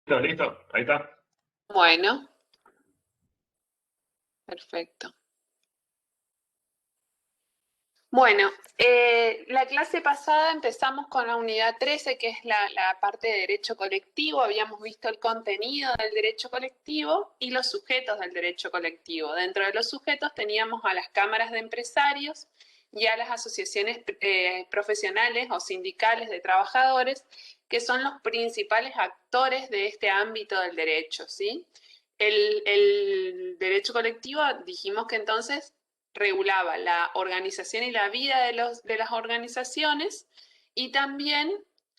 Listo, ahí está. Bueno, perfecto. Bueno, la clase pasada empezamos con la unidad 13, que es la parte de derecho colectivo. Habíamos visto el contenido del derecho colectivo y los sujetos del derecho colectivo. Dentro de los sujetos teníamos a las cámaras de empresarios y a las asociaciones profesionales o sindicales de trabajadores, que son los principales actores de este ámbito del derecho, ¿sí? El derecho colectivo, dijimos que entonces regulaba la organización y la vida de las organizaciones y también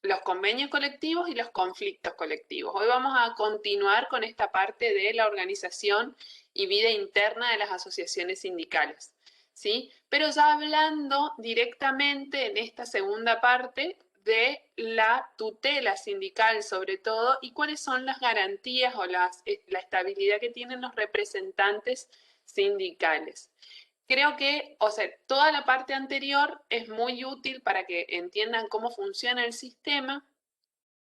los convenios colectivos y los conflictos colectivos. Hoy vamos a continuar con esta parte de la organización y vida interna de las asociaciones sindicales, ¿sí? Pero ya hablando directamente en esta segunda parte de la tutela sindical sobre todo y cuáles son las garantías o la estabilidad que tienen los representantes sindicales. Creo que, o sea, toda la parte anterior es muy útil para que entiendan cómo funciona el sistema,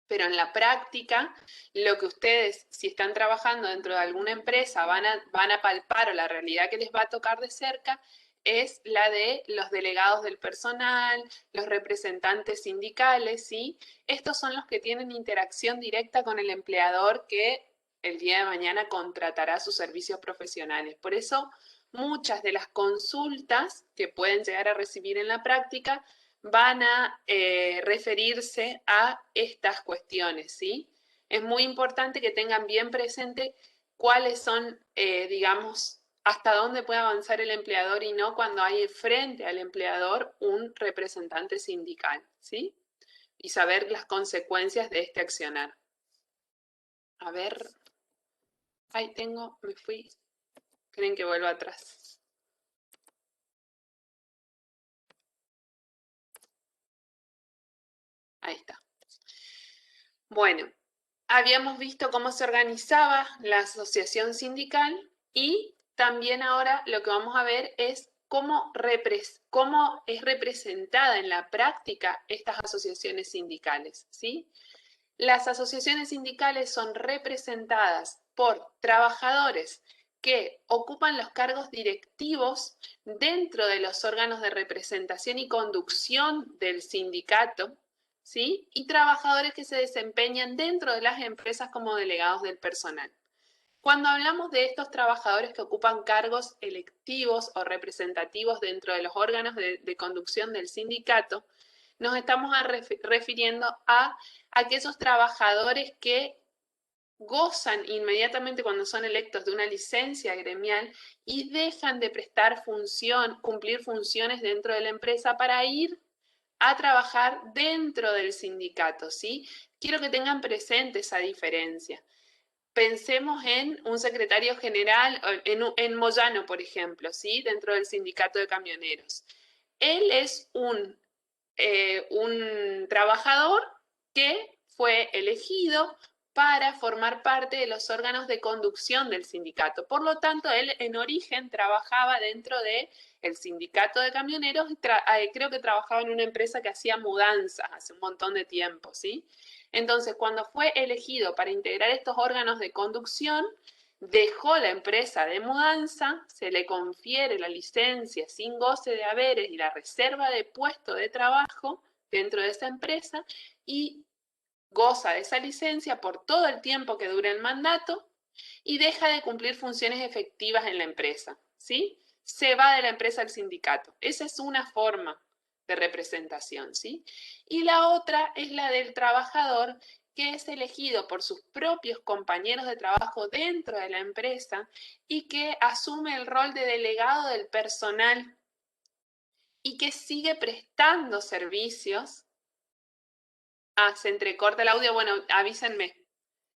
pero en la práctica, lo que ustedes, si están trabajando dentro de alguna empresa, van a palpar o la realidad que les va a tocar de cerca es la de los delegados del personal, los representantes sindicales, ¿sí? Estos son los que tienen interacción directa con el empleador que el día de mañana contratará sus servicios profesionales. Por eso, muchas de las consultas que pueden llegar a recibir en la práctica van a referirse a estas cuestiones, ¿sí? Es muy importante que tengan bien presente cuáles son, digamos, hasta dónde puede avanzar el empleador y no cuando hay frente al empleador un representante sindical, ¿sí? Y saber las consecuencias de este accionar. A ver, ahí tengo, me fui. ¿Creen que vuelva atrás? Ahí está. Bueno, habíamos visto cómo se organizaba la asociación sindical y también ahora lo que vamos a ver es cómo es representada en la práctica estas asociaciones sindicales, ¿sí? Las asociaciones sindicales son representadas por trabajadores que ocupan los cargos directivos dentro de los órganos de representación y conducción del sindicato, ¿sí? Y trabajadores que se desempeñan dentro de las empresas como delegados del personal. Cuando hablamos de estos trabajadores que ocupan cargos electivos o representativos dentro de los órganos de conducción del sindicato, nos estamos refiriendo a aquellos trabajadores que gozan inmediatamente cuando son electos de una licencia gremial y dejan de prestar cumplir funciones dentro de la empresa para ir a trabajar dentro del sindicato, ¿sí? Quiero que tengan presente esa diferencia. Pensemos en un secretario general, en Moyano, por ejemplo, ¿sí? Dentro del sindicato de camioneros. Él es un trabajador que fue elegido para formar parte de los órganos de conducción del sindicato. Por lo tanto, él en origen trabajaba dentro del sindicato de camioneros y creo que trabajaba en una empresa que hacía mudanzas hace un montón de tiempo, ¿sí? Entonces, cuando fue elegido para integrar estos órganos de conducción, dejó la empresa de mudanza, se le confiere la licencia sin goce de haberes y la reserva de puesto de trabajo dentro de esa empresa y goza de esa licencia por todo el tiempo que dure el mandato y deja de cumplir funciones efectivas en la empresa, ¿sí? Se va de la empresa al sindicato. Esa es una forma de representación, ¿sí? Y la otra es la del trabajador que es elegido por sus propios compañeros de trabajo dentro de la empresa y que asume el rol de delegado del personal y que sigue prestando servicios. Ah, se entrecorta el audio, bueno, avísenme.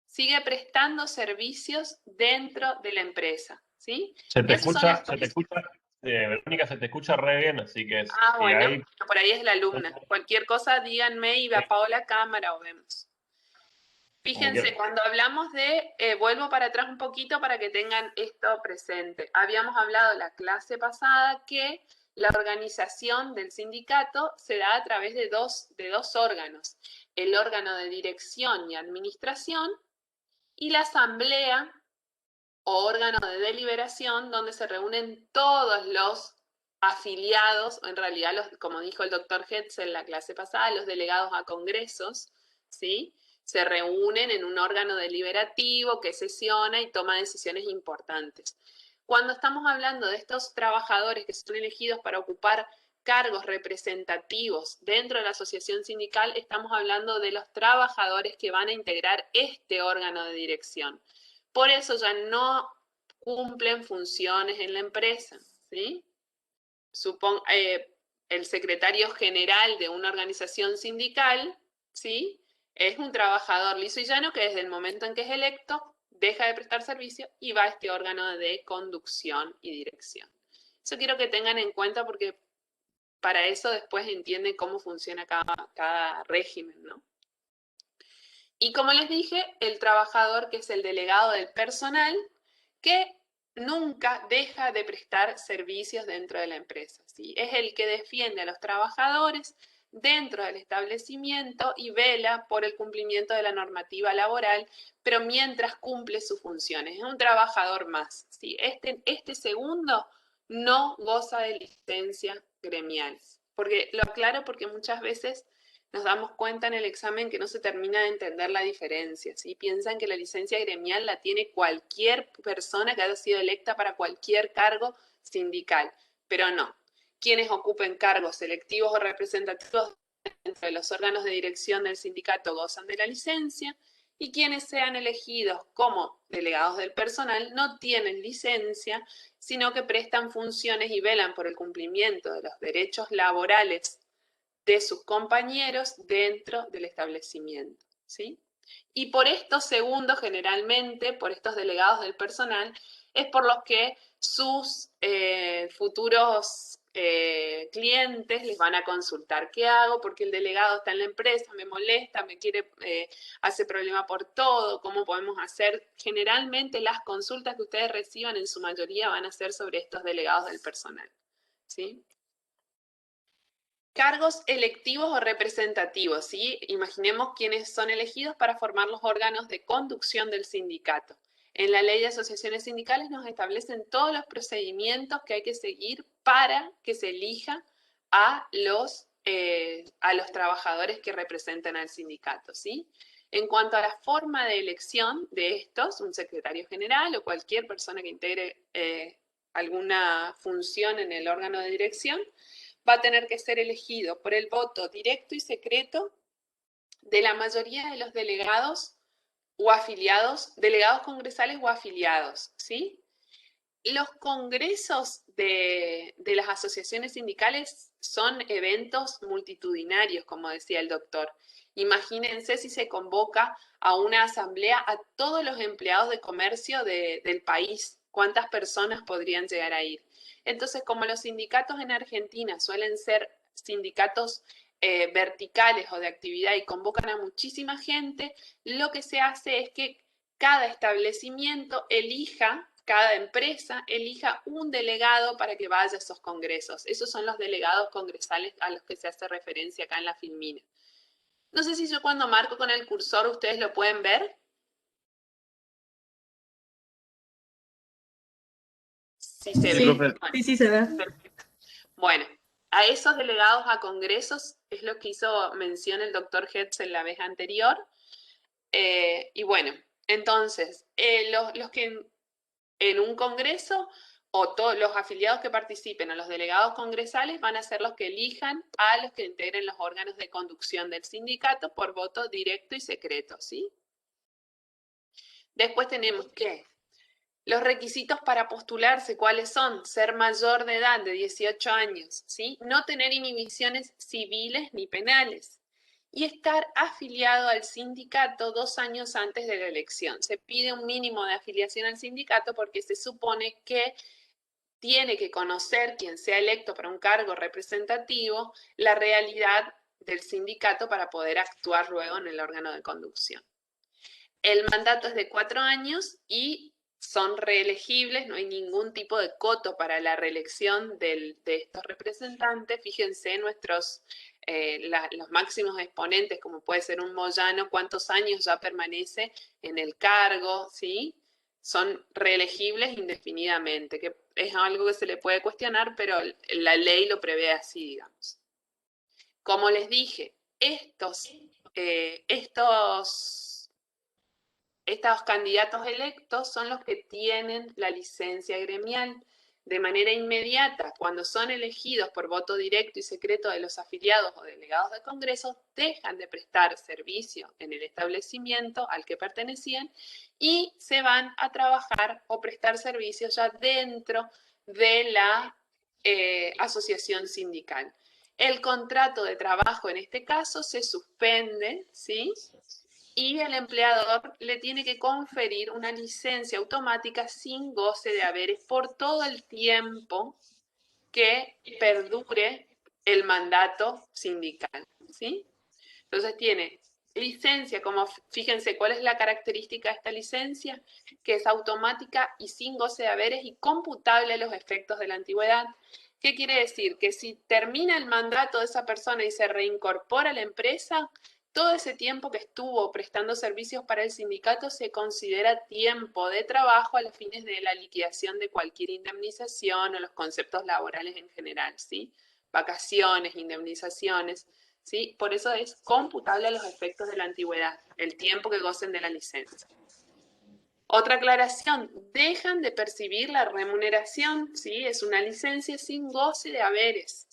Sigue prestando servicios dentro de la empresa, ¿sí? Se te Esas son las... escucha, Verónica, se te escucha re bien, así que Ah, si bueno, hay... por ahí es la alumna. Cualquier cosa díganme y apago la cámara o vemos. Como Fíjense, quieras. cuando hablamos de, vuelvo para atrás un poquito para que tengan esto presente. Habíamos hablado la clase pasada que la organización del sindicato se da a través de dos órganos. El órgano de dirección y administración y la asamblea o órgano de deliberación donde se reúnen todos los afiliados, o en realidad, como dijo el doctor Hetzel en la clase pasada, los delegados a congresos, ¿sí? Se reúnen en un órgano deliberativo que sesiona y toma decisiones importantes. Cuando estamos hablando de estos trabajadores que son elegidos para ocupar cargos representativos dentro de la asociación sindical, estamos hablando de los trabajadores que van a integrar este órgano de dirección. Por eso ya no cumplen funciones en la empresa, ¿sí? El secretario general de una organización sindical, ¿sí? Es un trabajador liso y llano que desde el momento en que es electo deja de prestar servicio y va a este órgano de conducción y dirección. Eso quiero que tengan en cuenta porque para eso después entienden cómo funciona cada régimen, ¿no? Y como les dije, el trabajador que es el delegado del personal, que nunca deja de prestar servicios dentro de la empresa, ¿sí? Es el que defiende a los trabajadores dentro del establecimiento y vela por el cumplimiento de la normativa laboral, pero mientras cumple sus funciones. Es un trabajador más, ¿sí? Este segundo no goza de licencia gremial. Lo aclaro porque muchas veces nos damos cuenta en el examen que no se termina de entender la diferencia, ¿sí? Piensan que la licencia gremial la tiene cualquier persona que haya sido electa para cualquier cargo sindical, pero no. Quienes ocupen cargos selectivos o representativos dentro de los órganos de dirección del sindicato gozan de la licencia y quienes sean elegidos como delegados del personal no tienen licencia, sino que prestan funciones y velan por el cumplimiento de los derechos laborales de sus compañeros dentro del establecimiento, ¿sí? Y por estos segundos, generalmente, por estos delegados del personal, es por los que sus futuros clientes les van a consultar qué hago, porque el delegado está en la empresa, me molesta, me quiere, hace problema por todo, cómo podemos hacer. Generalmente las consultas que ustedes reciban en su mayoría van a ser sobre estos delegados del personal, ¿sí? Cargos electivos o representativos, ¿sí? Imaginemos quiénes son elegidos para formar los órganos de conducción del sindicato. En la ley de asociaciones sindicales nos establecen todos los procedimientos que hay que seguir para que se elija a los trabajadores que representan al sindicato, ¿sí? En cuanto a la forma de elección de estos, un secretario general o cualquier persona que integre alguna función en el órgano de dirección, va a tener que ser elegido por el voto directo y secreto de la mayoría de los delegados o afiliados, delegados congresales o afiliados, ¿sí? Los congresos de las asociaciones sindicales son eventos multitudinarios, como decía el doctor. Imagínense si se convoca a una asamblea a todos los empleados de comercio del país, ¿cuántas personas podrían llegar a ir? Entonces, como los sindicatos en Argentina suelen ser sindicatos verticales o de actividad y convocan a muchísima gente, lo que se hace es que cada establecimiento cada empresa elija un delegado para que vaya a esos congresos. Esos son los delegados congresales a los que se hace referencia acá en la Filmina. No sé si yo cuando marco con el cursor ustedes lo pueden ver. Sí, se ve. Bueno, Sí, se ve. Perfecto. Bueno, a esos delegados a congresos es lo que hizo mención el doctor Hetzel la vez anterior. Y bueno, entonces, los que en un congreso o todos los afiliados que participen o los delegados congresales van a ser los que elijan a los que integren los órganos de conducción del sindicato por voto directo y secreto, ¿sí? Después tenemos que los requisitos para postularse, ¿cuáles son? Ser mayor de edad, de 18 años, ¿sí? No tener inhibiciones civiles ni penales y estar afiliado al sindicato 2 años antes de la elección. Se pide un mínimo de afiliación al sindicato porque se supone que tiene que conocer, quien sea electo para un cargo representativo, la realidad del sindicato para poder actuar luego en el órgano de conducción. El mandato es de 4 años y son reelegibles, no hay ningún tipo de coto para la reelección de estos representantes. Fíjense, nuestros los máximos exponentes, como puede ser un Moyano, cuántos años ya permanece en el cargo, ¿sí? Son reelegibles indefinidamente, que es algo que se le puede cuestionar, pero la ley lo prevé así, digamos. Como les dije, estos candidatos electos son los que tienen la licencia gremial. De manera inmediata, cuando son elegidos por voto directo y secreto de los afiliados o delegados de Congreso, dejan de prestar servicio en el establecimiento al que pertenecían y se van a trabajar o prestar servicios ya dentro de la asociación sindical. El contrato de trabajo en este caso se suspende, ¿sí? Y el empleador le tiene que conferir una licencia automática sin goce de haberes por todo el tiempo que perdure el mandato sindical, ¿sí? Entonces tiene licencia, como fíjense cuál es la característica de esta licencia, que es automática y sin goce de haberes y computable a los efectos de la antigüedad. ¿Qué quiere decir? Que si termina el mandato de esa persona y se reincorpora a la empresa, todo ese tiempo que estuvo prestando servicios para el sindicato se considera tiempo de trabajo a los fines de la liquidación de cualquier indemnización o los conceptos laborales en general, ¿sí? Vacaciones, indemnizaciones, ¿sí? Por eso es computable a los efectos de la antigüedad, el tiempo que gocen de la licencia. Otra aclaración, dejan de percibir la remuneración, ¿sí? Es una licencia sin goce de haberes.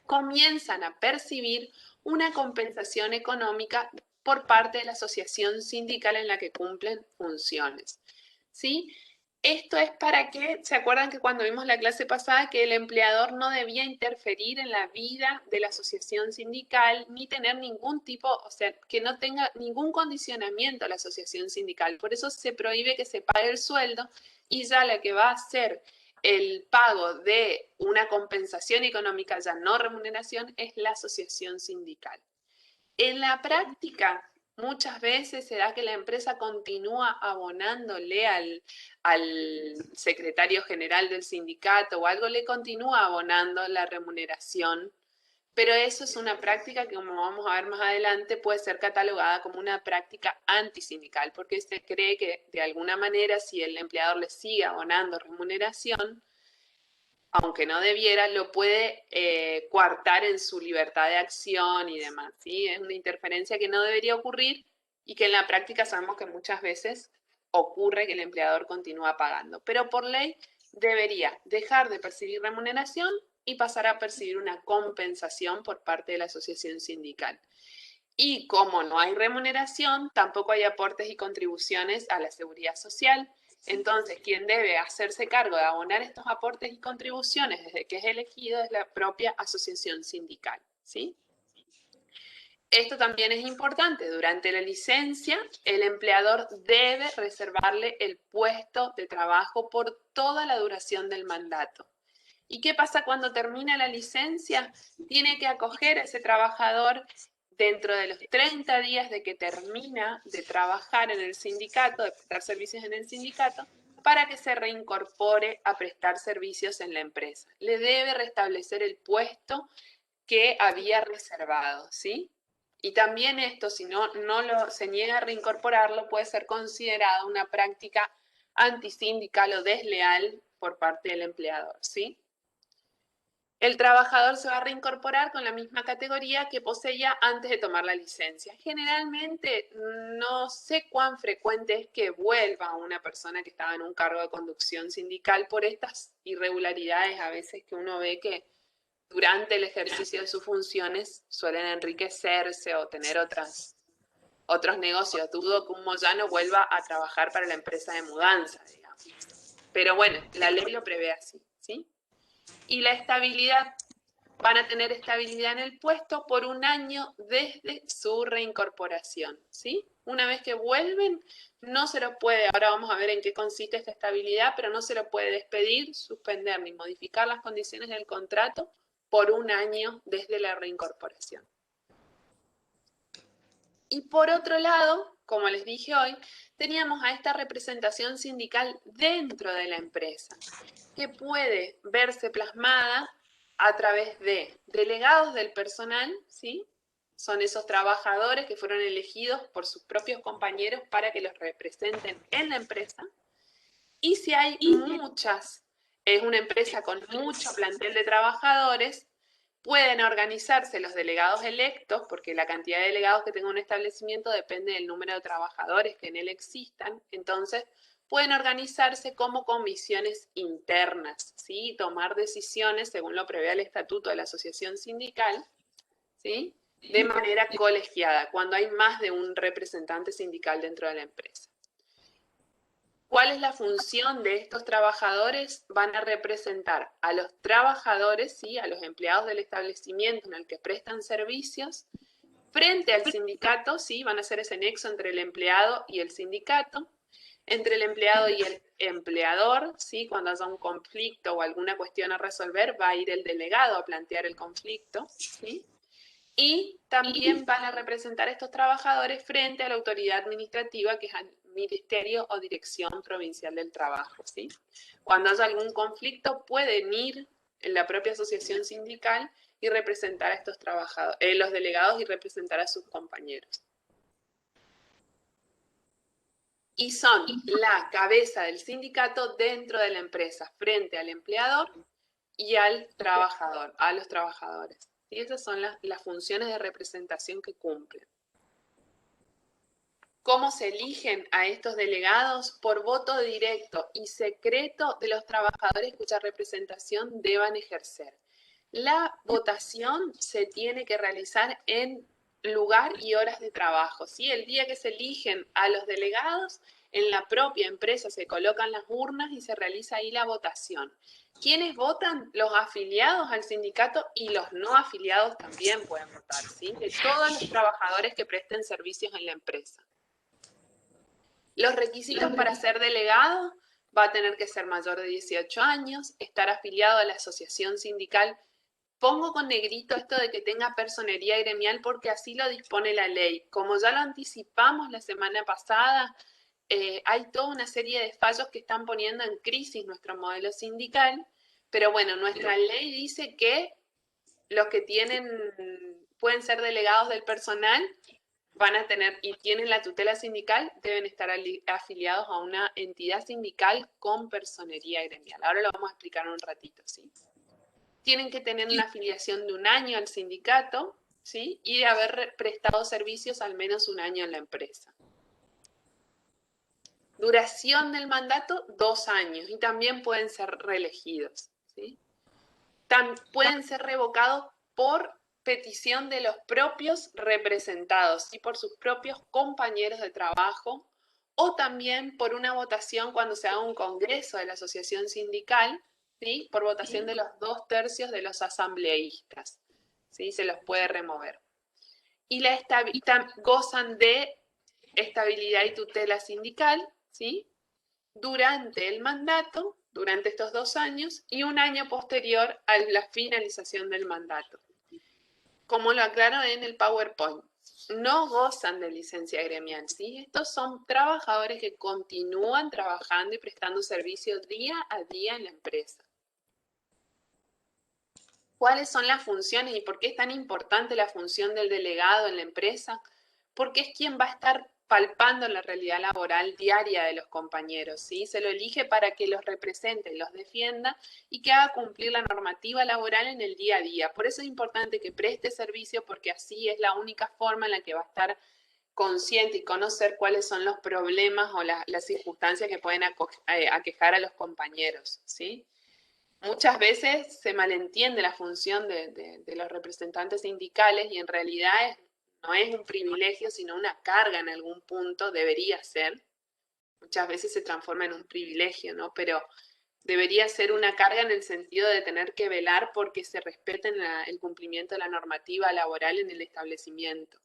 Comienzan a percibir una compensación económica por parte de la asociación sindical en la que cumplen funciones, ¿sí? Esto es para que, ¿se acuerdan que cuando vimos la clase pasada que el empleador no debía interferir en la vida de la asociación sindical ni tener ningún tipo, o sea, que no tenga ningún condicionamiento a la asociación sindical? Por eso se prohíbe que se pague el sueldo y ya la que va a hacer el pago de una compensación económica, ya no remuneración, es la asociación sindical. En la práctica, muchas veces se da que la empresa continúa abonándole al secretario general del sindicato o algo, le continúa abonando la remuneración, pero eso es una práctica que, como vamos a ver más adelante, puede ser catalogada como una práctica antisindical, porque se cree que de alguna manera si el empleador le sigue abonando remuneración, aunque no debiera, lo puede coartar en su libertad de acción y demás, ¿sí? Es una interferencia que no debería ocurrir y que en la práctica sabemos que muchas veces ocurre que el empleador continúa pagando. Pero por ley debería dejar de percibir remuneración y pasar a percibir una compensación por parte de la asociación sindical. Y como no hay remuneración, tampoco hay aportes y contribuciones a la seguridad social. Entonces, quien debe hacerse cargo de abonar estos aportes y contribuciones desde que es elegido es la propia asociación sindical, ¿sí? Esto también es importante. Durante la licencia, el empleador debe reservarle el puesto de trabajo por toda la duración del mandato. ¿Y qué pasa cuando termina la licencia? Tiene que acoger a ese trabajador dentro de los 30 días de que termina de trabajar en el sindicato, de prestar servicios en el sindicato, para que se reincorpore a prestar servicios en la empresa. Le debe restablecer el puesto que había reservado, ¿sí? Y también esto, si se niega a reincorporarlo, puede ser considerado una práctica antisindical o desleal por parte del empleador, ¿sí? El trabajador se va a reincorporar con la misma categoría que poseía antes de tomar la licencia. Generalmente no sé cuán frecuente es que vuelva una persona que estaba en un cargo de conducción sindical por estas irregularidades a veces que uno ve que durante el ejercicio de sus funciones suelen enriquecerse o tener otros negocios. Dudo que un Moyano vuelva a trabajar para la empresa de mudanza, digamos. Pero bueno, la ley lo prevé así, ¿sí? Y la estabilidad, van a tener estabilidad en el puesto por un año desde su reincorporación, ¿sí? Una vez que vuelven, no se lo puede, ahora vamos a ver en qué consiste esta estabilidad, pero no se lo puede despedir, suspender ni modificar las condiciones del contrato por un año desde la reincorporación. Y por otro lado, como les dije hoy, teníamos a esta representación sindical dentro de la empresa, que puede verse plasmada a través de delegados del personal, ¿sí? Son esos trabajadores que fueron elegidos por sus propios compañeros para que los representen en la empresa. Y si hay muchas, es una empresa con mucho plantel de trabajadores, pueden organizarse los delegados electos, porque la cantidad de delegados que tenga un establecimiento depende del número de trabajadores que en él existan. Entonces, pueden organizarse como comisiones internas, ¿sí? Y tomar decisiones según lo prevé el estatuto de la asociación sindical, ¿sí? De manera colegiada, cuando hay más de un representante sindical dentro de la empresa. ¿Cuál es la función de estos trabajadores? Van a representar a los trabajadores, ¿sí? A los empleados del establecimiento en el que prestan servicios, frente al sindicato, ¿sí? Van a hacer ese nexo entre el empleado y el sindicato, entre el empleado y el empleador, ¿sí? Cuando haya un conflicto o alguna cuestión a resolver, va a ir el delegado a plantear el conflicto, ¿sí? Y también van a representar a estos trabajadores frente a la autoridad administrativa, que es el Ministerio o Dirección Provincial del Trabajo, ¿sí? Cuando haya algún conflicto, pueden ir en la propia asociación sindical y representar a estos trabajadores, los delegados, y representar a sus compañeros. Y son la cabeza del sindicato dentro de la empresa, frente al empleador y al trabajador, a los trabajadores. Y esas son las funciones de representación que cumplen. ¿Cómo se eligen a estos delegados? Por voto directo y secreto de los trabajadores cuya representación deban ejercer. La votación se tiene que realizar en lugar y horas de trabajo, ¿sí? El día que se eligen a los delegados, en la propia empresa se colocan las urnas y se realiza ahí la votación. ¿Quiénes votan? Los afiliados al sindicato y los no afiliados también pueden votar, ¿sí? De todos los trabajadores que presten servicios en la empresa. Los requisitos para ser delegado: va a tener que ser mayor de 18 años, estar afiliado a la asociación sindical. Pongo con negrito esto de que tenga personería gremial porque así lo dispone la ley. Como ya lo anticipamos la semana pasada, hay toda una serie de fallos que están poniendo en crisis nuestro modelo sindical, pero bueno, nuestra ley dice que los que pueden ser delegados del personal van a tener y tienen la tutela sindical, deben estar afiliados a una entidad sindical con personería gremial. Ahora lo vamos a explicar en un ratito, ¿sí? Tienen que tener una afiliación de 1 año al sindicato, ¿sí? Y de haber prestado servicios al menos 1 año en la empresa. Duración del mandato, 2 años, y también pueden ser reelegidos, ¿sí? Pueden ser revocados por petición de los propios representados y por sus propios compañeros de trabajo, o también por una votación cuando se haga un congreso de la asociación sindical, ¿sí? Por votación de los 2/3 de los asambleístas, ¿sí? Se los puede remover. Y gozan de estabilidad y tutela sindical, ¿sí? Durante el mandato, durante estos 2 años, y 1 año posterior a la finalización del mandato. Como lo aclaro en el PowerPoint, no gozan de licencia gremial, ¿sí? Estos son trabajadores que continúan trabajando y prestando servicio día a día en la empresa. ¿Cuáles son las funciones y por qué es tan importante la función del delegado en la empresa? Porque es quien va a estar palpando la realidad laboral diaria de los compañeros, ¿sí? Se lo elige para que los represente, los defienda y que haga cumplir la normativa laboral en el día a día. Por eso es importante que preste servicio, porque así es la única forma en la que va a estar consciente y conocer cuáles son los problemas o las circunstancias que pueden aquejar a los compañeros, ¿sí? Muchas veces se malentiende la función de los representantes sindicales y en realidad no es un privilegio, sino una carga en algún punto, debería ser. Muchas veces se transforma en un privilegio, ¿no? Pero debería ser una carga en el sentido de tener que velar porque se respeten el cumplimiento de la normativa laboral en el establecimiento.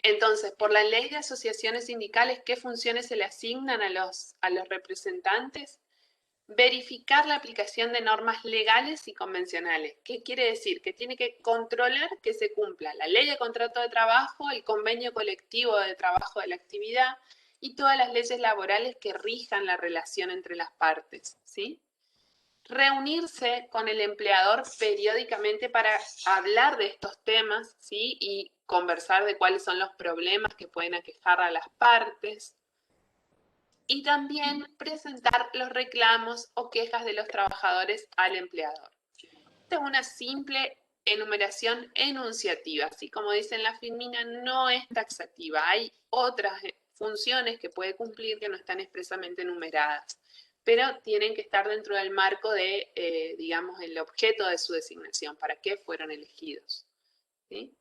Entonces, por la ley de asociaciones sindicales, ¿qué funciones se le asignan a los representantes? Verificar la aplicación de normas legales y convencionales. ¿Qué quiere decir? Que tiene que controlar que se cumpla la ley de contrato de trabajo, el convenio colectivo de trabajo de la actividad y todas las leyes laborales que rijan la relación entre las partes, ¿sí? reunirse con el empleador periódicamente para hablar de estos temas, ¿sí? Y conversar de cuáles son los problemas que pueden aquejar a las partes. Y también presentar los reclamos o quejas de los trabajadores al empleador. Esta es una simple enumeración enunciativa, así como dice en la Filmina, no es taxativa. Hay otras funciones que puede cumplir que no están expresamente enumeradas, pero tienen que estar dentro del marco de, digamos, el objeto de su designación, para qué fueron elegidos, ¿sí?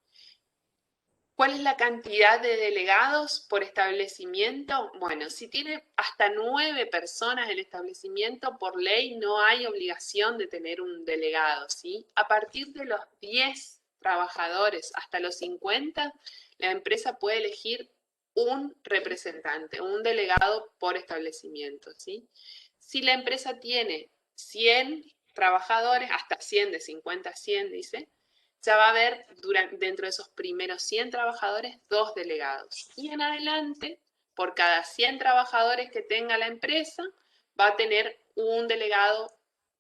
¿Cuál es la cantidad de delegados por establecimiento? Bueno, si tiene hasta 9 personas el establecimiento, por ley no hay obligación de tener un delegado, ¿sí? A partir de los 10 trabajadores hasta los 50, la empresa puede elegir un representante, un delegado por establecimiento, ¿sí? Si la empresa tiene 100 trabajadores, hasta 100, de 50 a 100, dice, ya va a haber dentro de esos primeros 100 trabajadores 2 delegados. Y en adelante, por cada 100 trabajadores que tenga la empresa, va a tener un delegado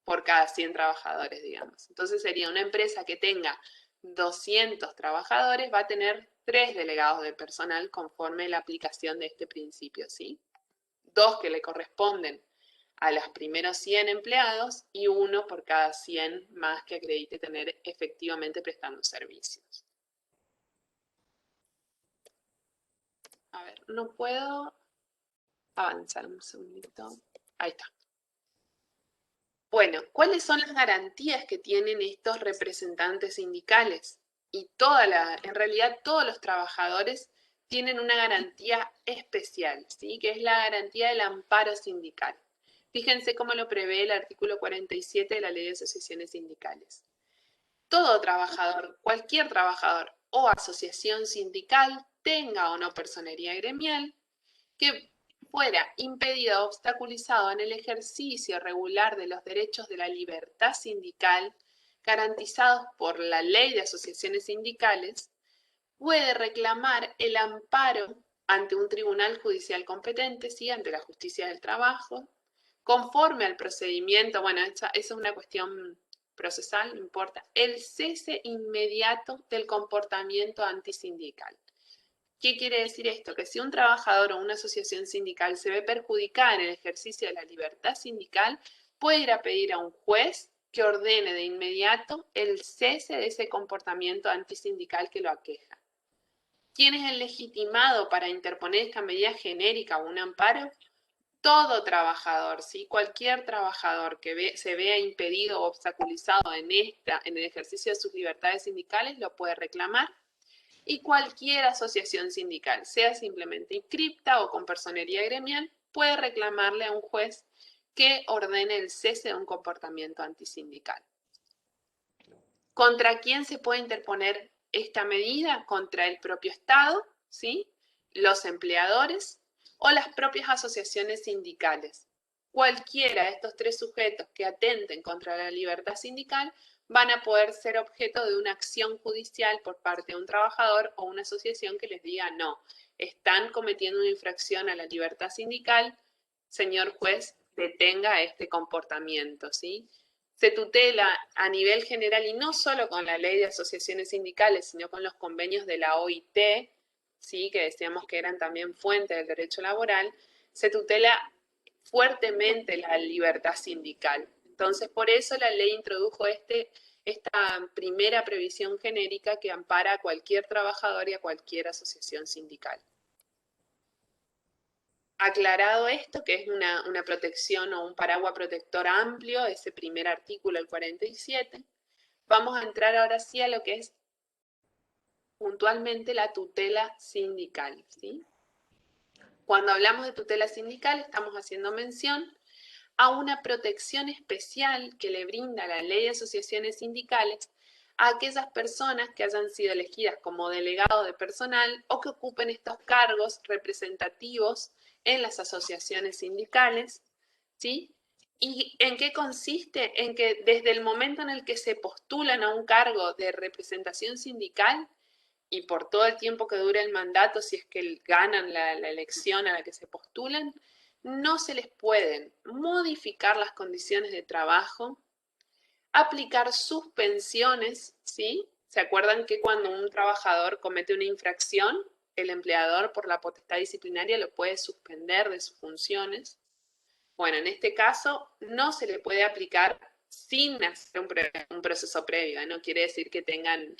por cada 100 trabajadores, digamos. Entonces sería una empresa que tenga 200 trabajadores, va a tener 3 delegados de personal conforme la aplicación de este principio, ¿sí? 2 que le corresponden a los primeros 100 empleados y 1 por cada 100 más que acredite tener efectivamente prestando servicios. A ver, no puedo avanzar un segundito. Ahí está. Bueno, ¿cuáles son las garantías que tienen estos representantes sindicales? Y en realidad todos los trabajadores tienen una garantía especial, ¿sí? Que es la garantía del amparo sindical. Fíjense cómo lo prevé el artículo 47 de la Ley de Asociaciones Sindicales. Todo trabajador, cualquier trabajador o asociación sindical, tenga o no personería gremial, que fuera impedido o obstaculizado en el ejercicio regular de los derechos de la libertad sindical garantizados por la Ley de Asociaciones Sindicales, puede reclamar el amparo ante un tribunal judicial competente, ¿sí? Ante la justicia del trabajo, conforme al procedimiento, bueno, esa es una cuestión procesal, no importa, el cese inmediato del comportamiento antisindical. ¿Qué quiere decir esto? Que si un trabajador o una asociación sindical se ve perjudicada en el ejercicio de la libertad sindical, puede ir a pedir a un juez que ordene de inmediato el cese de ese comportamiento antisindical que lo aqueja. ¿Quién es el legitimado para interponer esta medida genérica o un amparo? Todo trabajador, ¿sí? Cualquier trabajador que se vea impedido o obstaculizado en el ejercicio de sus libertades sindicales lo puede reclamar. Y cualquier asociación sindical, sea simplemente inscripta o con personería gremial, puede reclamarle a un juez que ordene el cese de un comportamiento antisindical. ¿Contra quién se puede interponer esta medida? Contra el propio Estado, ¿sí? Los empleadores o las propias asociaciones sindicales. Cualquiera de estos 3 sujetos que atenten contra la libertad sindical van a poder ser objeto de una acción judicial por parte de un trabajador o una asociación que les diga no, están cometiendo una infracción a la libertad sindical, señor juez, detenga este comportamiento, ¿sí? Se tutela a nivel general y no solo con la ley de asociaciones sindicales, sino con los convenios de la OIT, ¿sí? Que decíamos que eran también fuente del derecho laboral, se tutela fuertemente la libertad sindical. Entonces, por eso la ley introdujo esta primera previsión genérica que ampara a cualquier trabajador y a cualquier asociación sindical. Aclarado esto, que es una protección o un paraguas protector amplio, ese primer artículo, el 47, vamos a entrar ahora sí a lo que es puntualmente la tutela sindical, ¿sí? Cuando hablamos de tutela sindical estamos haciendo mención a una protección especial que le brinda la Ley de Asociaciones Sindicales a aquellas personas que hayan sido elegidas como delegados de personal o que ocupen estos cargos representativos en las asociaciones sindicales, ¿sí? ¿Y en qué consiste? En que desde el momento en el que se postulan a un cargo de representación sindical y por todo el tiempo que dure el mandato, si es que ganan la elección a la que se postulan, no se les pueden modificar las condiciones de trabajo, aplicar suspensiones, ¿sí? ¿Se acuerdan que cuando un trabajador comete una infracción, el empleador por la potestad disciplinaria lo puede suspender de sus funciones? Bueno, en este caso no se le puede aplicar sin hacer un proceso previo, ¿eh? No quiere decir que tengan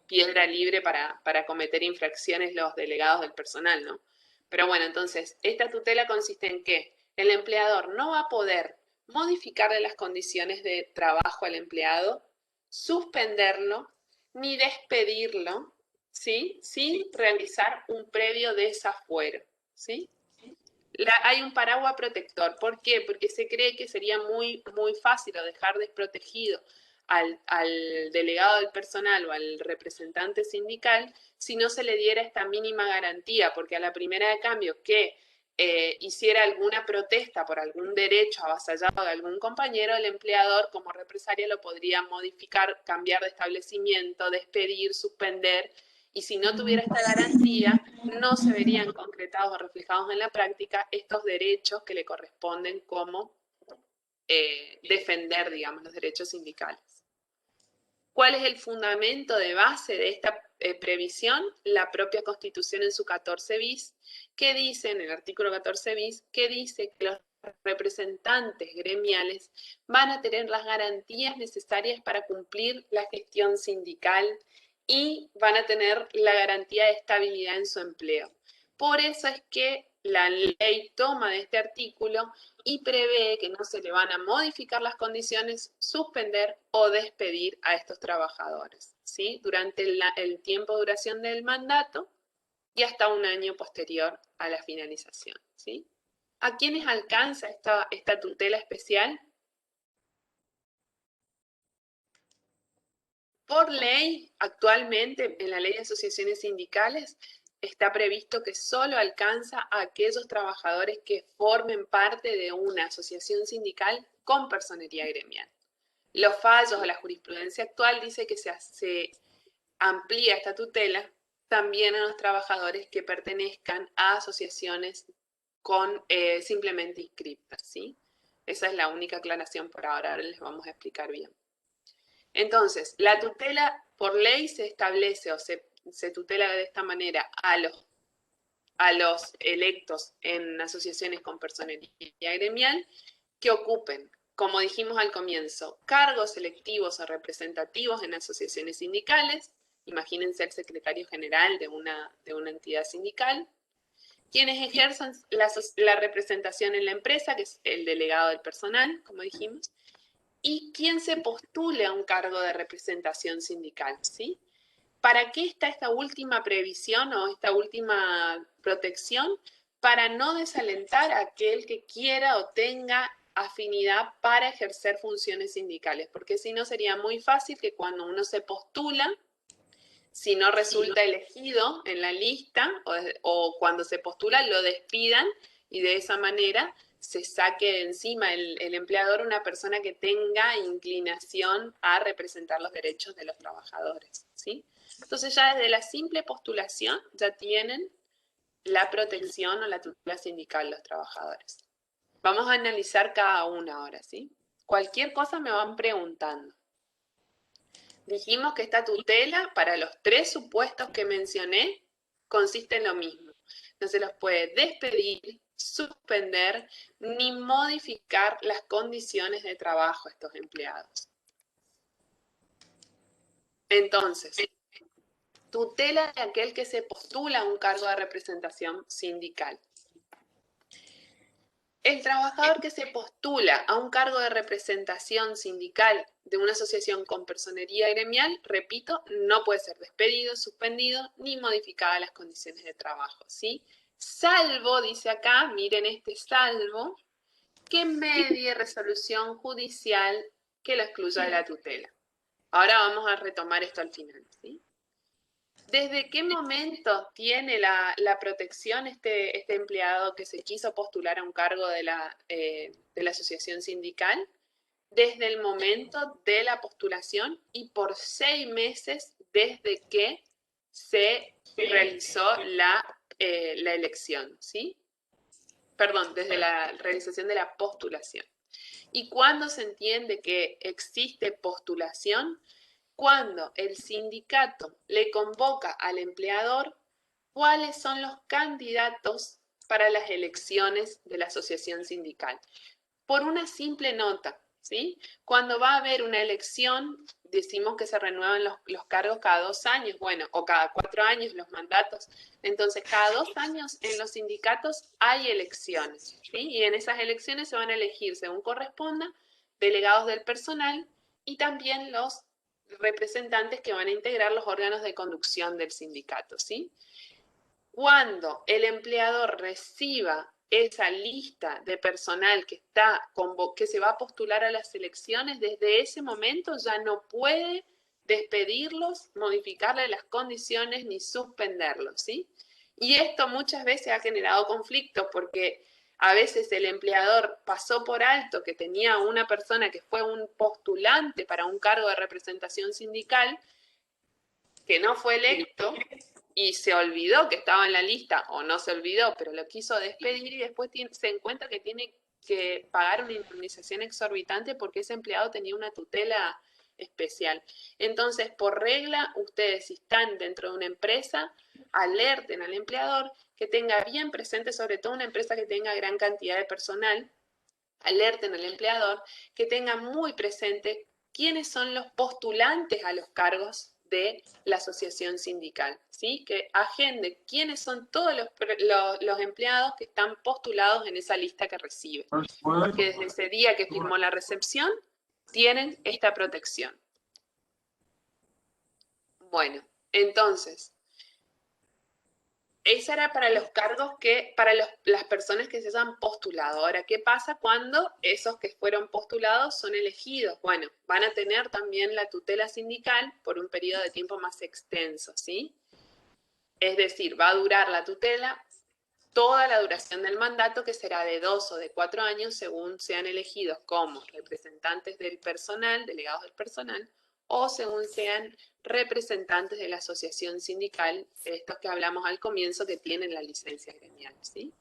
piedra libre para cometer infracciones los delegados del personal, ¿no? Pero bueno, entonces, esta tutela consiste en que el empleador no va a poder modificarle las condiciones de trabajo al empleado, suspenderlo, ni despedirlo, ¿sí? Sin realizar un previo desafuero, ¿sí? Hay un paraguas protector. ¿Por qué? Porque se cree que sería muy fácil o dejar desprotegido al delegado del personal o al representante sindical si no se le diera esta mínima garantía, porque a la primera de cambio que hiciera alguna protesta por algún derecho avasallado de algún compañero, el empleador como represalia lo podría modificar, cambiar de establecimiento, despedir, suspender, y si no tuviera esta garantía, no se verían concretados o reflejados en la práctica estos derechos que le corresponden como defender, digamos, los derechos sindicales. ¿Cuál es el fundamento de base de esta previsión? La propia Constitución en su 14 bis, que dice, en el artículo 14 bis, que dice que los representantes gremiales van a tener las garantías necesarias para cumplir la gestión sindical y van a tener la garantía de estabilidad en su empleo. Por eso es que la ley toma de este artículo y prevé que no se le van a modificar las condiciones, suspender o despedir a estos trabajadores, ¿sí? Durante el tiempo de duración del mandato y hasta un año posterior a la finalización, ¿sí? ¿A quiénes alcanza esta tutela especial? Por ley, actualmente en la ley de asociaciones sindicales, está previsto que solo alcanza a aquellos trabajadores que formen parte de una asociación sindical con personería gremial. Los fallos o la jurisprudencia actual dice que se amplía esta tutela también a los trabajadores que pertenezcan a asociaciones con simplemente inscriptas, ¿sí? Esa es la única aclaración por ahora les vamos a explicar bien. Entonces, la tutela por ley se establece o se tutela de esta manera a los electos en asociaciones con personería gremial que ocupen, como dijimos al comienzo, cargos electivos o representativos en asociaciones sindicales. Imagínense el secretario general de una entidad sindical. Quienes ejerzan la representación en la empresa, que es el delegado del personal, como dijimos, y quién se postule a un cargo de representación sindical, ¿sí? ¿Para qué está esta última previsión o esta última protección? Para no desalentar a aquel que quiera o tenga afinidad para ejercer funciones sindicales, porque si no sería muy fácil que cuando uno se postula, si no resulta elegido en la lista o cuando se postula lo despidan y de esa manera se saque de encima el empleador una persona que tenga inclinación a representar los derechos de los trabajadores, ¿sí? Entonces ya desde la simple postulación ya tienen la protección o la tutela sindical los trabajadores. Vamos a analizar cada una ahora, ¿sí? Cualquier cosa me van preguntando. Dijimos que esta tutela, para los 3 supuestos que mencioné, consiste en lo mismo. No se los puede despedir, suspender, ni modificar las condiciones de trabajo a estos empleados. Entonces, tutela de aquel que se postula a un cargo de representación sindical. El trabajador que se postula a un cargo de representación sindical de una asociación con personería gremial, repito, no puede ser despedido, suspendido, ni modificada las condiciones de trabajo, ¿sí? Salvo, dice acá, miren este salvo, que medie resolución judicial que lo excluya de la tutela. Ahora vamos a retomar esto al final, ¿sí? ¿Desde qué momento tiene la protección este empleado que se quiso postular a un cargo de la asociación sindical? Desde el momento de la postulación y por 6 meses desde que se realizó la elección, ¿sí? perdón, desde la realización de la postulación. ¿Y cuándo se entiende que existe postulación? Cuando el sindicato le convoca al empleador cuáles son los candidatos para las elecciones de la asociación sindical. Por una simple nota, ¿sí? Cuando va a haber una elección, decimos que se renuevan los cargos cada 2 años, bueno, o cada 4 años los mandatos. Entonces, cada 2 años en los sindicatos hay elecciones, ¿sí? Y en esas elecciones se van a elegir, según corresponda, delegados del personal y también los representantes que van a integrar los órganos de conducción del sindicato, ¿sí? Cuando el empleador reciba esa lista de personal que se va a postular a las elecciones, desde ese momento ya no puede despedirlos, modificarle las condiciones ni suspenderlos, ¿sí? Y esto muchas veces ha generado conflictos porque a veces el empleador pasó por alto que tenía una persona que fue un postulante para un cargo de representación sindical que no fue electo y se olvidó que estaba en la lista, o no se olvidó, pero lo quiso despedir y después se encuentra que tiene que pagar una indemnización exorbitante porque ese empleado tenía una tutela especial. Entonces, por regla, ustedes si están dentro de una empresa, alerten al empleador que tenga bien presente, sobre todo una empresa que tenga gran cantidad de personal, alerten al empleador que tenga muy presente quiénes son los postulantes a los cargos de la asociación sindical, ¿sí? Que agende quiénes son todos los empleados que están postulados en esa lista que recibe. Porque desde ese día que firmó la recepción, tienen esta protección. Bueno, entonces, esa era para los cargos para las personas que se hayan postulado. Ahora, ¿qué pasa cuando esos que fueron postulados son elegidos? Bueno, van a tener también la tutela sindical por un periodo de tiempo más extenso, ¿sí? Es decir, va a durar la tutela toda la duración del mandato, que será de 2 o de 4 años, según sean elegidos como representantes del personal, delegados del personal, o según sean representantes de la asociación sindical, estos que hablamos al comienzo, que tienen la licencia gremial, ¿sí?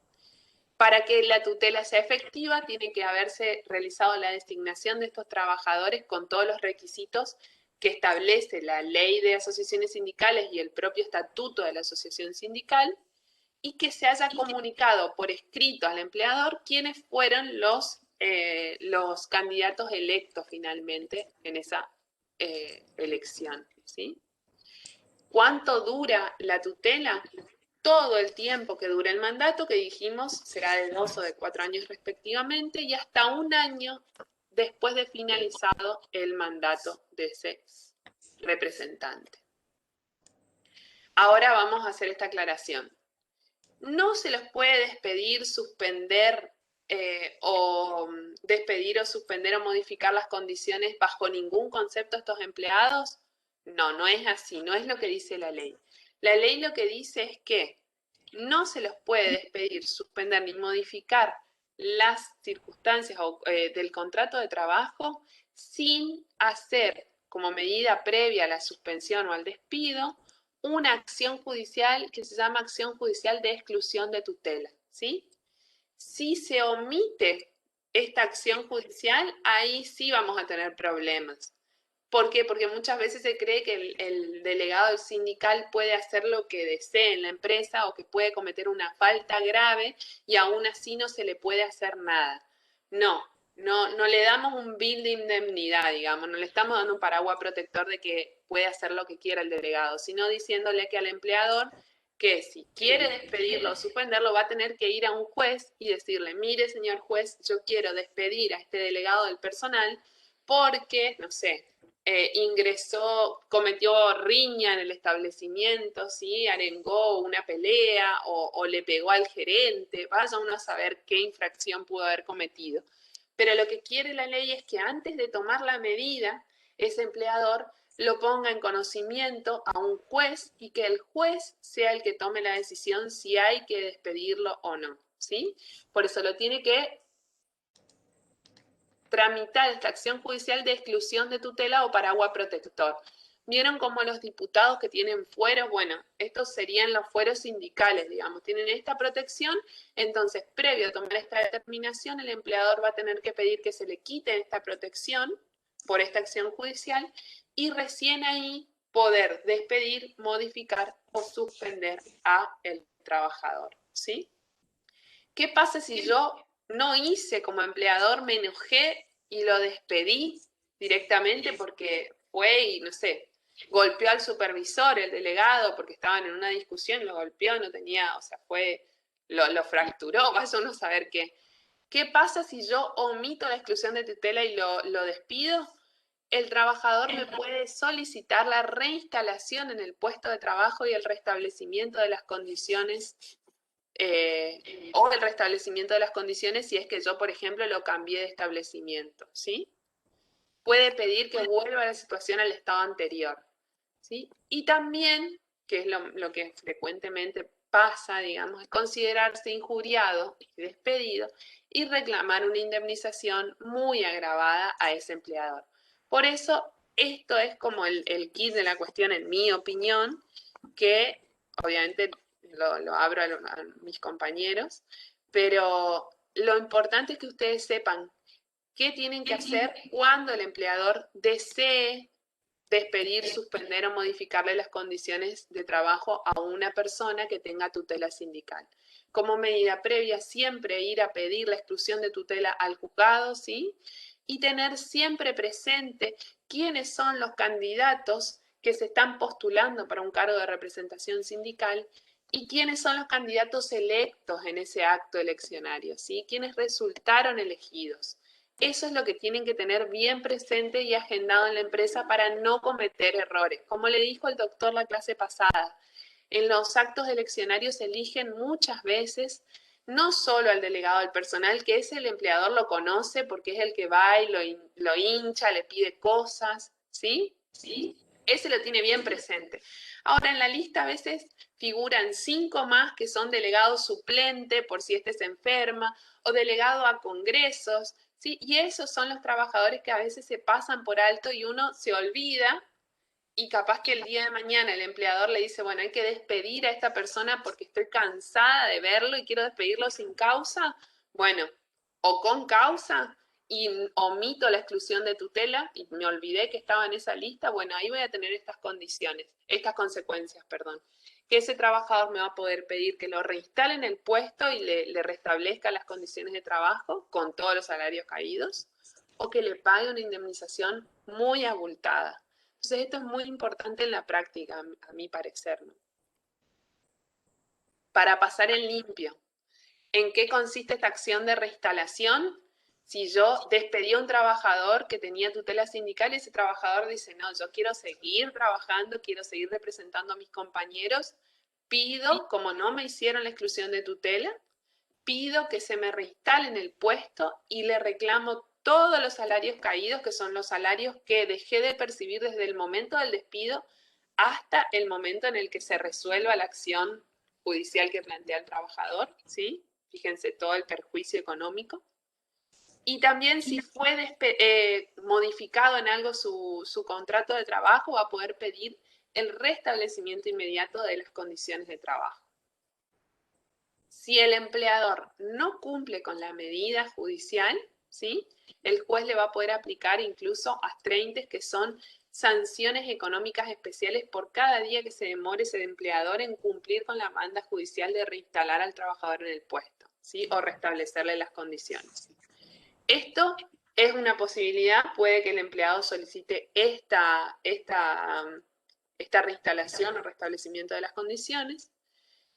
Para que la tutela sea efectiva, tiene que haberse realizado la designación de estos trabajadores con todos los requisitos que establece la ley de asociaciones sindicales y el propio estatuto de la asociación sindical, y que se haya comunicado por escrito al empleador quiénes fueron los candidatos electos finalmente en esa elección, ¿sí? ¿Cuánto dura la tutela? Todo el tiempo que dura el mandato, que dijimos será de 2 o de 4 años respectivamente, y hasta 1 año después de finalizado el mandato de ese representante. Ahora vamos a hacer esta aclaración. No se los puede despedir, suspender o despedir o suspender o modificar las condiciones bajo ningún concepto a estos empleados. No, no es así, no es lo que dice la ley. La ley lo que dice es que no se los puede despedir, suspender ni modificar las circunstancias del contrato de trabajo sin hacer como medida previa a la suspensión o al despido una acción judicial que se llama acción judicial de exclusión de tutela, ¿sí? Si se omite esta acción judicial, ahí sí vamos a tener problemas. ¿Por qué? Porque muchas veces se cree que el delegado sindical puede hacer lo que desee en la empresa o que puede cometer una falta grave y aún así no se le puede hacer nada. No le damos un bill de indemnidad, digamos, no le estamos dando un paraguas protector de que puede hacer lo que quiera el delegado, sino diciéndole que al empleador que si quiere despedirlo o suspenderlo va a tener que ir a un juez y decirle, mire señor juez, yo quiero despedir a este delegado del personal porque, no sé, cometió riña en el establecimiento, ¿sí? Arengó una pelea o le pegó al gerente, vaya uno a saber qué infracción pudo haber cometido. Pero lo que quiere la ley es que antes de tomar la medida, ese empleador lo ponga en conocimiento a un juez y que el juez sea el que tome la decisión si hay que despedirlo o no, ¿sí? Por eso lo tiene que tramitar esta acción judicial de exclusión de tutela o paraguas protector. ¿Vieron cómo los diputados que tienen fueros? Bueno, estos serían los fueros sindicales, digamos, tienen esta protección, entonces previo a tomar esta determinación, el empleador va a tener que pedir que se le quite esta protección por esta acción judicial y recién ahí poder despedir, modificar o suspender a el trabajador, ¿sí? ¿Qué pasa si yo no hice como empleador, me enojé y lo despedí directamente porque fue y, no sé, golpeó al supervisor, el delegado, porque estaban en una discusión, lo golpeó, no tenía, o sea, lo fracturó, vas a uno saber qué. ¿Qué pasa si yo omito la exclusión de tutela y lo despido? El trabajador me puede solicitar la reinstalación en el puesto de trabajo y el restablecimiento de las condiciones o el restablecimiento de las condiciones si es que yo, por ejemplo, lo cambié de establecimiento, ¿sí? Puede pedir que vuelva la situación al estado anterior, ¿sí? Y también, que es lo que frecuentemente pasa, digamos, es considerarse injuriado y despedido y reclamar una indemnización muy agravada a ese empleador. Por eso, esto es como el kit de la cuestión, en mi opinión, que obviamente lo abro a mis compañeros, pero lo importante es que ustedes sepan qué tienen que hacer cuando el empleador desee despedir, suspender o modificarle las condiciones de trabajo a una persona que tenga tutela sindical. Como medida previa, siempre ir a pedir la exclusión de tutela al juzgado, ¿sí? Y tener siempre presente quiénes son los candidatos que se están postulando para un cargo de representación sindical y quiénes son los candidatos electos en ese acto eleccionario, ¿sí? Quiénes resultaron elegidos. Eso es lo que tienen que tener bien presente y agendado en la empresa para no cometer errores. Como le dijo el doctor la clase pasada, en los actos eleccionarios se eligen muchas veces no solo al delegado del personal, que ese el empleador lo conoce porque es el que va y lo hincha, le pide cosas, ¿sí? ¿Sí? Ese lo tiene bien presente. Ahora, en la lista a veces figuran 5 más que son delegado suplente por si este se enferma o delegado a congresos, ¿sí? Y esos son los trabajadores que a veces se pasan por alto y uno se olvida y capaz que el día de mañana el empleador le dice, bueno, hay que despedir a esta persona porque estoy cansada de verlo y quiero despedirlo sin causa. Bueno, o con causa y omito la exclusión de tutela y me olvidé que estaba en esa lista, bueno, ahí voy a tener estas condiciones, estas consecuencias, perdón. Que ese trabajador me va a poder pedir que lo reinstale en el puesto y le restablezca las condiciones de trabajo con todos los salarios caídos, o que le pague una indemnización muy abultada. Entonces, esto es muy importante en la práctica, a mi parecer, ¿no? Para pasar en limpio, ¿en qué consiste esta acción de reinstalación? Si yo despedí a un trabajador que tenía tutela sindical y ese trabajador dice, no, yo quiero seguir trabajando, quiero seguir representando a mis compañeros, pido, como no me hicieron la exclusión de tutela, pido que se me reinstale en el puesto y le reclamo todos los salarios caídos, que son los salarios que dejé de percibir desde el momento del despido hasta el momento en el que se resuelva la acción judicial que plantea el trabajador, ¿sí? Fíjense todo el perjuicio económico. Y también si fue modificado en algo su contrato de trabajo, va a poder pedir el restablecimiento inmediato de las condiciones de trabajo. Si el empleador no cumple con la medida judicial, ¿sí? El juez le va a poder aplicar incluso astreintes, que son sanciones económicas especiales por cada día que se demore ese empleador en cumplir con la manda judicial de reinstalar al trabajador en el puesto, ¿sí? O restablecerle las condiciones. Esto es una posibilidad, puede que el empleado solicite esta reinstalación o restablecimiento de las condiciones,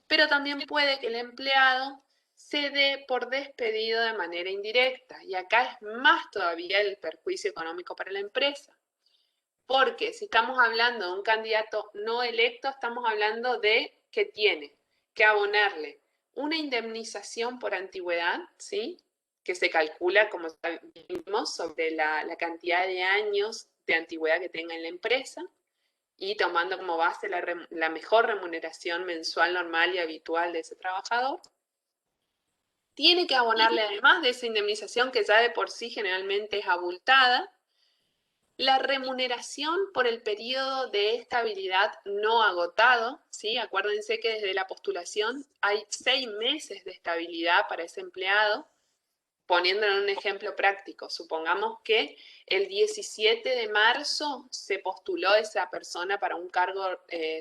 pero también puede que el empleado se dé por despedido de manera indirecta. Y acá es más todavía el perjuicio económico para la empresa. Porque si estamos hablando de un candidato no electo, estamos hablando de que tiene que abonarle una indemnización por antigüedad, ¿sí? Que se calcula, como vimos, sobre la cantidad de años de antigüedad que tenga en la empresa, y tomando como base la mejor remuneración mensual normal y habitual de ese trabajador. Tiene que abonarle, además de esa indemnización que ya de por sí generalmente es abultada, La remuneración por el periodo de estabilidad no agotado, ¿sí? Acuérdense que desde la postulación hay 6 meses de estabilidad para ese empleado. Poniéndolo en un ejemplo práctico, supongamos que el 17 de marzo se postuló esa persona para un cargo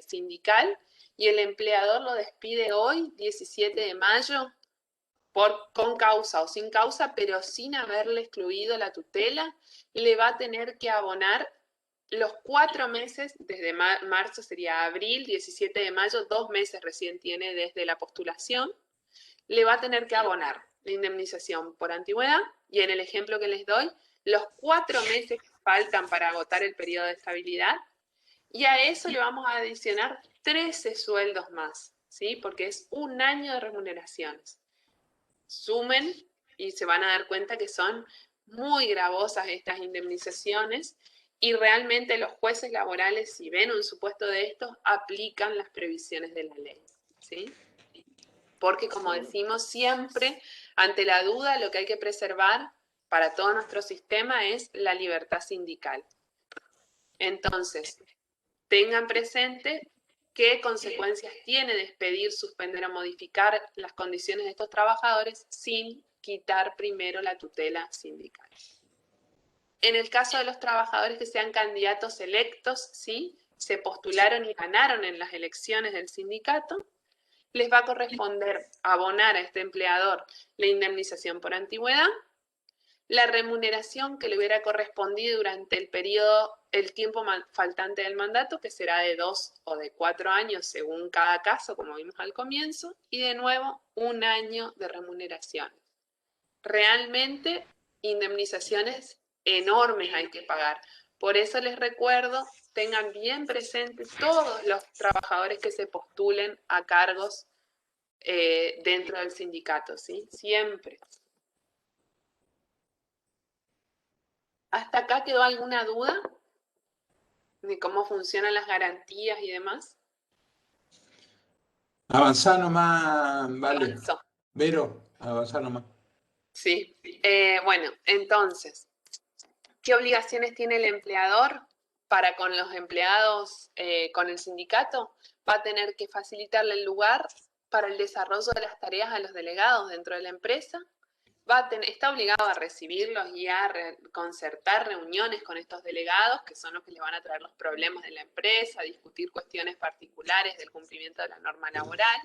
sindical y el empleador lo despide hoy, 17 de mayo, con causa o sin causa, pero sin haberle excluido la tutela, le va a tener que abonar los 4 meses, desde marzo sería abril, 17 de mayo, 2 meses recién tiene desde la postulación, le va a tener que abonar la indemnización por antigüedad y en el ejemplo que les doy, los 4 meses que faltan para agotar el periodo de estabilidad y a eso le vamos a adicionar 13 sueldos más, ¿sí? Porque es un año de remuneraciones. Sumen y se van a dar cuenta que son muy gravosas estas indemnizaciones y realmente los jueces laborales, si ven un supuesto de estos, aplican las previsiones de la ley, ¿sí? Porque, como decimos siempre, ante la duda lo que hay que preservar para todo nuestro sistema es la libertad sindical. Entonces, tengan presente qué consecuencias tiene despedir, suspender o modificar las condiciones de estos trabajadores sin quitar primero la tutela sindical. En el caso de los trabajadores que sean candidatos electos, ¿sí? Se postularon y ganaron en las elecciones del sindicato, les va a corresponder abonar a este empleador la indemnización por antigüedad, la remuneración que le hubiera correspondido durante el periodo, el tiempo faltante del mandato, que será de 2 o de 4 años según cada caso, como vimos al comienzo, y de nuevo un año de remuneración. Realmente indemnizaciones enormes hay que pagar. Por eso les recuerdo, tengan bien presentes todos los trabajadores que se postulen a cargos dentro del sindicato, ¿sí? Siempre. ¿Hasta acá quedó alguna duda de cómo funcionan las garantías y demás? Avanzá nomás, vale. Avanzó. Vero, avanzá nomás. Sí. Bueno, entonces, ¿qué obligaciones tiene el empleador para con los empleados, con el sindicato? Va a tener que facilitarle el lugar para el desarrollo de las tareas a los delegados dentro de la empresa, está obligado a recibirlos y a concertar reuniones con estos delegados, que son los que le van a traer los problemas de la empresa, a discutir cuestiones particulares del cumplimiento de la norma laboral.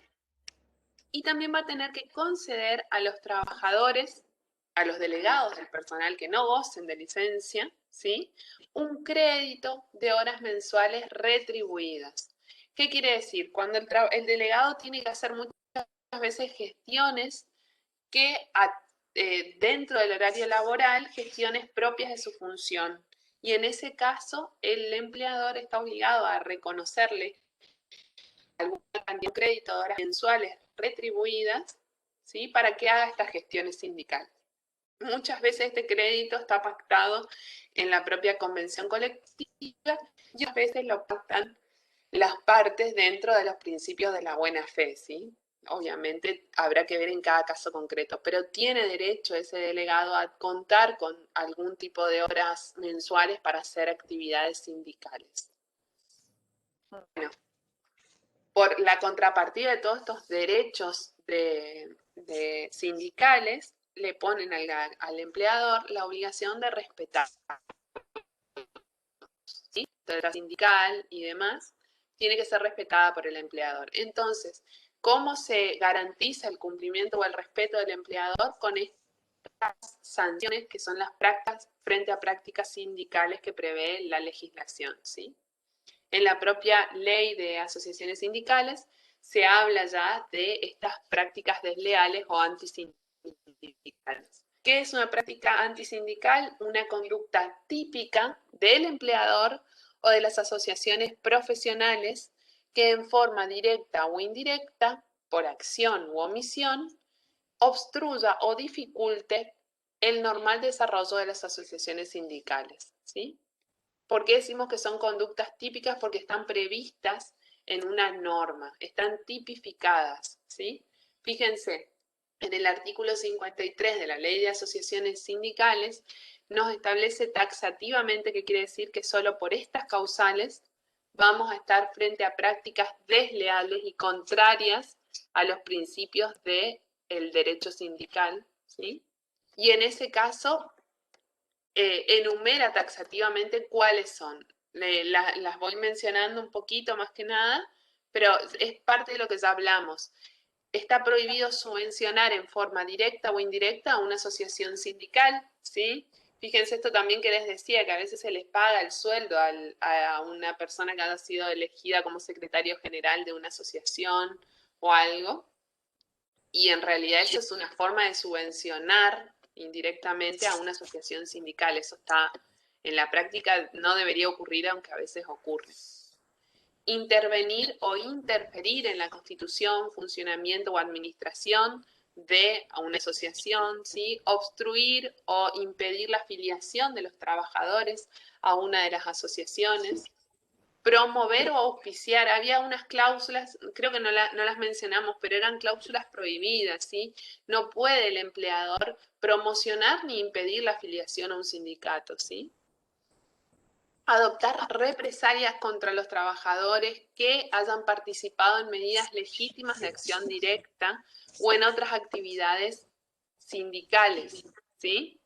Y también va a tener que conceder a los trabajadores, a los delegados del personal que no gocen de licencia, ¿sí? Un crédito de horas mensuales retribuidas. ¿Qué quiere decir? Cuando el delegado tiene que hacer muchas veces gestiones que dentro del horario laboral, gestiones propias de su función. Y en ese caso, el empleador está obligado a reconocerle alguna cantidad de crédito de horas mensuales retribuidas, ¿sí? Para que haga estas gestiones sindicales. Muchas veces este crédito está pactado en la propia convención colectiva y a veces lo pactan las partes dentro de los principios de la buena fe, ¿sí? Obviamente habrá que ver en cada caso concreto, pero tiene derecho ese delegado a contar con algún tipo de horas mensuales para hacer actividades sindicales. Bueno, por la contrapartida de todos estos derechos de sindicales, le ponen al empleador la obligación de respetar, ¿sí? La sindical y demás tiene que ser respetada por el empleador. Entonces, ¿cómo se garantiza el cumplimiento o el respeto del empleador? Con estas sanciones que son las prácticas frente a prácticas sindicales que prevé la legislación, ¿sí? En la propia ley de asociaciones sindicales se habla ya de estas prácticas desleales o antisindicales. ¿Qué es una práctica antisindical? Una conducta típica del empleador o de las asociaciones profesionales que en forma directa o indirecta, por acción u omisión, obstruya o dificulte el normal desarrollo de las asociaciones sindicales, ¿sí? ¿Por qué decimos que son conductas típicas? Porque están previstas en una norma, están tipificadas, ¿sí? Fíjense, en el artículo 53 de la Ley de Asociaciones Sindicales nos establece taxativamente, que quiere decir que solo por estas causales vamos a estar frente a prácticas desleales y contrarias a los principios del derecho sindical, ¿sí? Y en ese caso enumera taxativamente cuáles son. Las voy mencionando un poquito más que nada, pero es parte de lo que ya hablamos. Está prohibido subvencionar en forma directa o indirecta a una asociación sindical, ¿sí? Fíjense esto también que les decía, que a veces se les paga el sueldo a una persona que haya sido elegida como secretario general de una asociación o algo, y en realidad eso es una forma de subvencionar indirectamente a una asociación sindical. Eso está en la práctica, no debería ocurrir, aunque a veces ocurre. Intervenir o interferir en la constitución, funcionamiento o administración de una asociación, ¿sí? Obstruir o impedir la afiliación de los trabajadores a una de las asociaciones, promover o auspiciar. Había unas cláusulas, creo que no las mencionamos, pero eran cláusulas prohibidas, ¿sí? No puede el empleador promocionar ni impedir la afiliación a un sindicato, ¿sí? Adoptar represalias contra los trabajadores que hayan participado en medidas legítimas de acción directa o en otras actividades sindicales, ¿sí?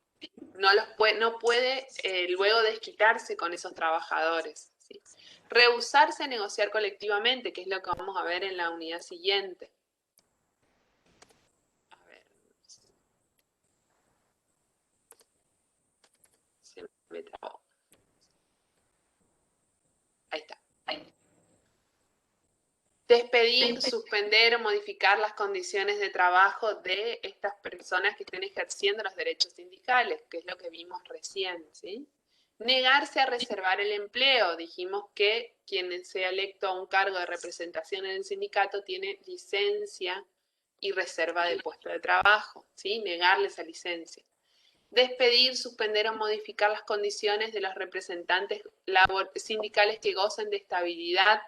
No puede luego desquitarse con esos trabajadores, ¿sí? Rehusarse a negociar colectivamente, que es lo que vamos a ver en la unidad siguiente. A ver. Se me trabó. Ahí está. Despedir, suspender o modificar las condiciones de trabajo de estas personas que estén ejerciendo los derechos sindicales, que es lo que vimos recién, ¿sí? Negarse a reservar el empleo. Dijimos que quien sea electo a un cargo de representación en el sindicato tiene licencia y reserva del puesto de trabajo, ¿sí? Negarle esa licencia. Despedir, suspender o modificar las condiciones de los representantes sindicales que gocen de estabilidad,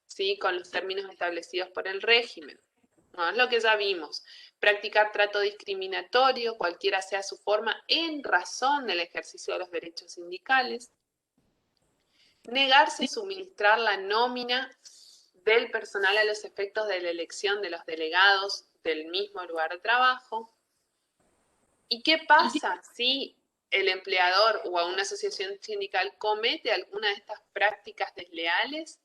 ¿sí? Con los términos establecidos por el régimen. No, es lo que ya vimos. Practicar trato discriminatorio, cualquiera sea su forma, en razón del ejercicio de los derechos sindicales. Negarse a suministrar la nómina del personal a los efectos de la elección de los delegados del mismo lugar de trabajo. ¿Y qué pasa si el empleador o a una asociación sindical comete alguna de estas prácticas desleales?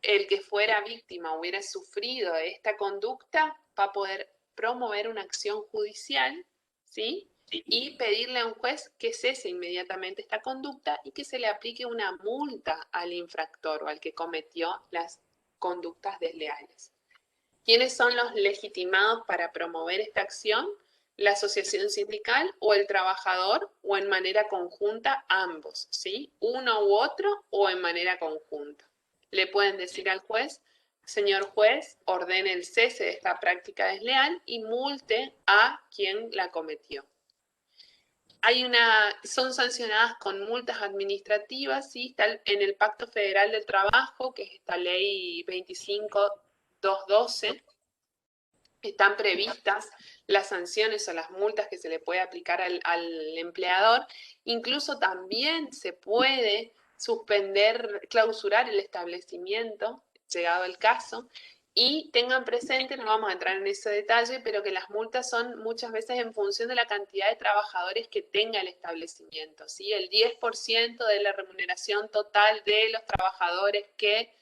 El que fuera víctima o hubiera sufrido esta conducta va a poder promover una acción judicial, ¿sí? Y pedirle a un juez que cese inmediatamente esta conducta y que se le aplique una multa al infractor o al que cometió las conductas desleales. ¿Quiénes son los legitimados para promover esta acción? La asociación sindical o el trabajador, o en manera conjunta ambos, ¿sí? Uno u otro o en manera conjunta. Le pueden decir al juez: señor juez, ordene el cese de esta práctica desleal y multe a quien la cometió. Son sancionadas con multas administrativas, ¿sí? Está en el Pacto Federal del Trabajo, que es esta ley 25.212, están previstas las sanciones o las multas que se le puede aplicar al empleador. Incluso también se puede suspender, clausurar el establecimiento, llegado el caso. Y tengan presente, no vamos a entrar en ese detalle, pero que las multas son muchas veces en función de la cantidad de trabajadores que tenga el establecimiento, ¿sí? El 10% de la remuneración total de los trabajadores que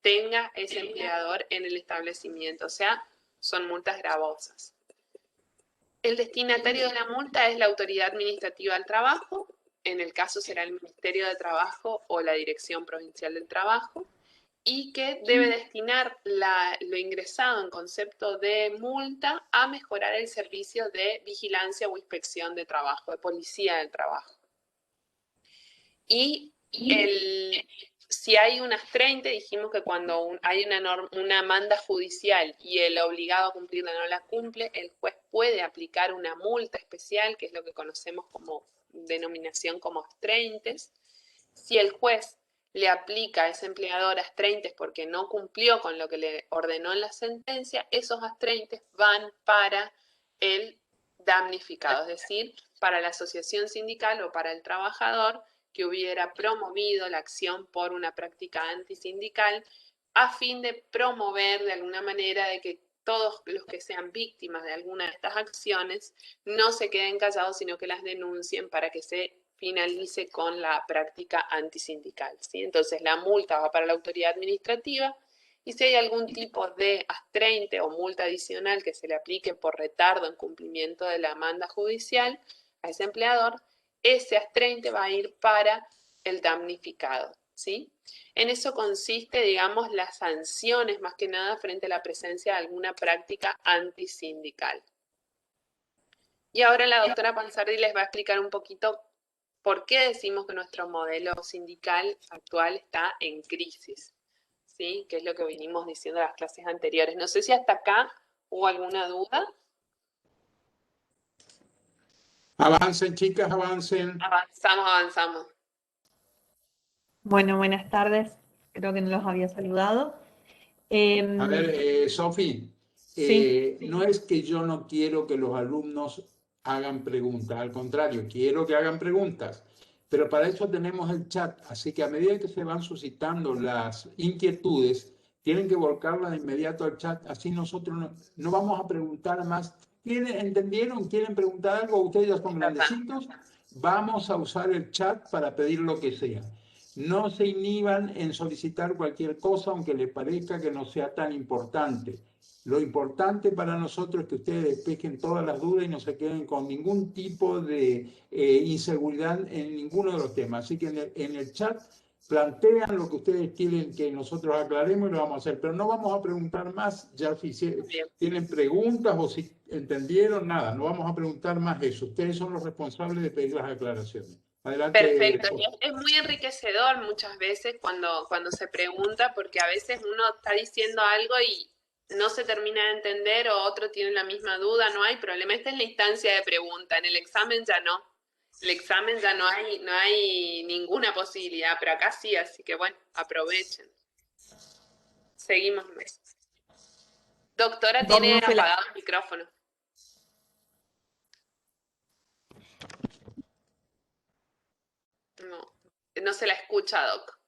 tenga ese empleador en el establecimiento, o sea, son multas gravosas. El destinatario de la multa es la autoridad administrativa del trabajo, en el caso será el Ministerio de Trabajo o la Dirección Provincial del Trabajo, y que debe destinar lo ingresado en concepto de multa a mejorar el servicio de vigilancia o inspección de trabajo, de policía del trabajo. Y si hay unas 30, dijimos que cuando hay una manda judicial y el obligado a cumplirla no la cumple, el juez puede aplicar una multa especial, que es lo que conocemos como denominación como astreintes. Si el juez le aplica a ese empleador astreintes porque no cumplió con lo que le ordenó en la sentencia, esos astreintes van para el damnificado, es decir, para la asociación sindical o para el trabajador que hubiera promovido la acción por una práctica antisindical a fin de promover de alguna manera de que todos los que sean víctimas de alguna de estas acciones no se queden callados, sino que las denuncien para que se finalice con la práctica antisindical, ¿sí? Entonces la multa va para la autoridad administrativa y si hay algún tipo de astreinte o multa adicional que se le aplique por retardo en cumplimiento de la demanda judicial a ese empleador, ese astreinte va a ir para el damnificado, ¿sí? En eso consiste, digamos, las sanciones más que nada frente a la presencia de alguna práctica antisindical. Y ahora la doctora Pansardi les va a explicar un poquito por qué decimos que nuestro modelo sindical actual está en crisis, ¿sí? Que es lo que vinimos diciendo en las clases anteriores. No sé si hasta acá hubo alguna duda. Avancen, chicas, avancen. Avanzamos. Bueno, buenas tardes. Creo que no los había saludado. A ver, Sofi, Sí, no es que yo no quiero que los alumnos hagan preguntas, al contrario, quiero que hagan preguntas, pero para eso tenemos el chat, así que a medida que se van suscitando las inquietudes, tienen que volcarlas de inmediato al chat, así nosotros no vamos a preguntar más. ¿Entendieron? ¿Quieren preguntar algo? Ustedes ya son grandecitos, vamos a usar el chat para pedir lo que sea. No se inhiban en solicitar cualquier cosa, aunque les parezca que no sea tan importante. Lo importante para nosotros es que ustedes despejen todas las dudas y no se queden con ningún tipo de inseguridad en ninguno de los temas. Así que en el chat plantean lo que ustedes quieren que nosotros aclaremos y lo vamos a hacer. Pero no vamos a preguntar más, ya si tienen preguntas o si entendieron, nada, no vamos a preguntar más eso. Ustedes son los responsables de pedir las aclaraciones. Adelante. Perfecto, es muy enriquecedor muchas veces cuando se pregunta, porque a veces uno está diciendo algo y no se termina de entender o otro tiene la misma duda, no hay problema. Esta es la instancia de pregunta, en el examen ya no. El examen ya no hay ninguna posibilidad, pero acá sí, así que bueno, aprovechen. Seguimos. Doctora, tiene apagado el micrófono. No se la escucha, Doc.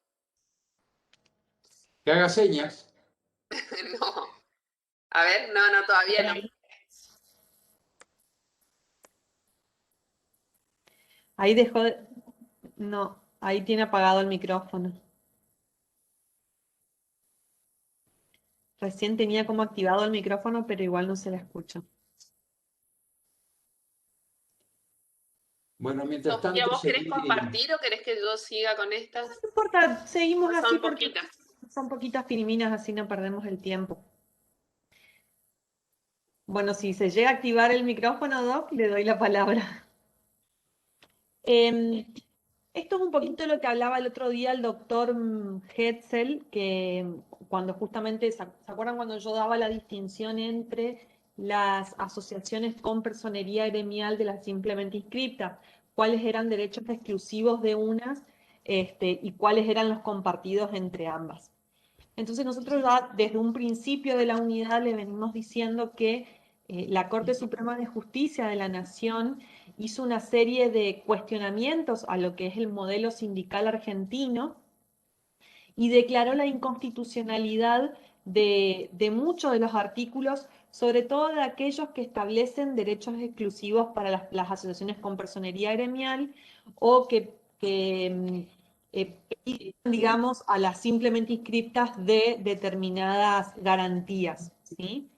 Que haga señas. No. A ver, no, todavía no. ahí dejó de... No, ahí tiene apagado el micrófono. Recién tenía como activado el micrófono, pero igual no se la escucha. Bueno, mientras Sofía, tanto... ¿vos querés compartir o querés que yo siga con estas? No importa, seguimos así Son porque poquitas. son poquitas piriminas, así no perdemos el tiempo. Bueno, si se llega a activar el micrófono, Doc, le doy la palabra. Esto es un poquito lo que hablaba el otro día el doctor Hetzel, que cuando justamente, ¿se acuerdan cuando yo daba la distinción entre las asociaciones con personería gremial de las simplemente inscriptas? ¿Cuáles eran derechos exclusivos de unas y cuáles eran los compartidos entre ambas? Entonces nosotros ya desde un principio de la unidad le venimos diciendo que la Corte Suprema de Justicia de la Nación hizo una serie de cuestionamientos a lo que es el modelo sindical argentino y declaró la inconstitucionalidad de muchos de los artículos, sobre todo de aquellos que establecen derechos exclusivos para las asociaciones con personería gremial o que digamos, a las simplemente inscriptas de determinadas garantías, ¿sí?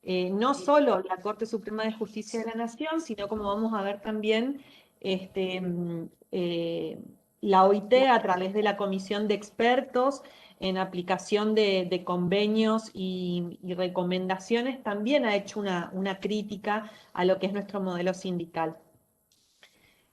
No solo la Corte Suprema de Justicia de la Nación, sino como vamos a ver también la OIT a través de la Comisión de Expertos en aplicación de convenios y recomendaciones, también ha hecho una crítica a lo que es nuestro modelo sindical.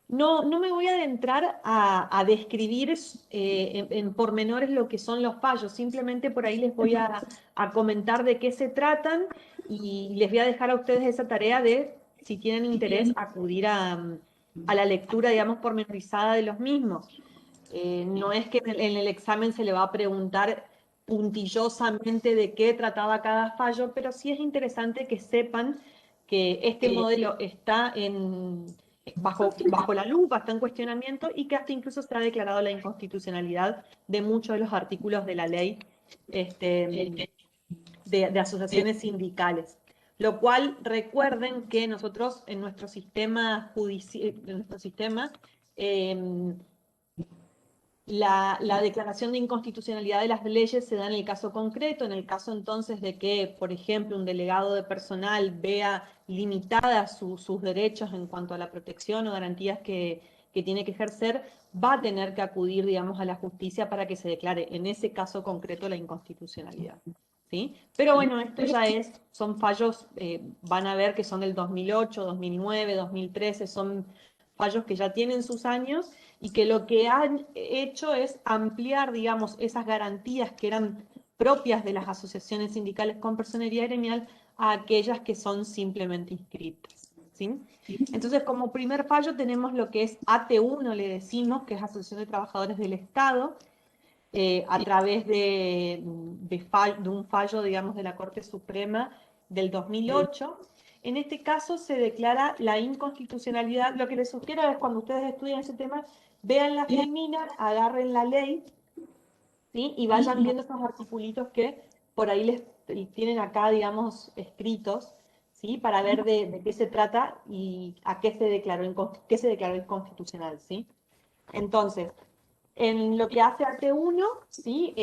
No me voy a adentrar a describir en pormenores lo que son los fallos, simplemente por ahí les voy a comentar de qué se tratan y les voy a dejar a ustedes esa tarea de, si tienen interés, acudir a la lectura, digamos, pormenorizada de los mismos. No es que en el examen se le va a preguntar puntillosamente de qué trataba cada fallo, pero sí es interesante que sepan que este modelo está bajo la lupa, está en cuestionamiento y que hasta incluso se ha declarado la inconstitucionalidad de muchos de los artículos de la ley de asociaciones sindicales. Lo cual, recuerden que nosotros en nuestro sistema la declaración de inconstitucionalidad de las leyes se da en el caso concreto, en el caso entonces de que, por ejemplo, un delegado de personal vea limitadas sus derechos en cuanto a la protección o garantías que tiene que ejercer, va a tener que acudir, digamos, a la justicia para que se declare en ese caso concreto la inconstitucionalidad. ¿Sí? Pero bueno, esto ya son fallos, van a ver que son del 2008, 2009, 2013, son fallos que ya tienen sus años y que lo que han hecho es ampliar, digamos, esas garantías que eran propias de las asociaciones sindicales con personería gremial a aquellas que son simplemente inscritas. ¿Sí? Entonces, como primer fallo tenemos lo que es AT1, le decimos, que es Asociación de Trabajadores del Estado, a través de un fallo, digamos, de la Corte Suprema del 2008. En este caso se declara la inconstitucionalidad. Lo que les sugiero es, cuando ustedes estudian ese tema, vean la filmina, agarren la ley, ¿sí? Y vayan viendo esos articulitos que por ahí les tienen acá, digamos, escritos, ¿sí? Para ver de qué se trata y a qué se declaró inconstitucional, ¿sí? Entonces, en lo que hace AT1, ¿sí?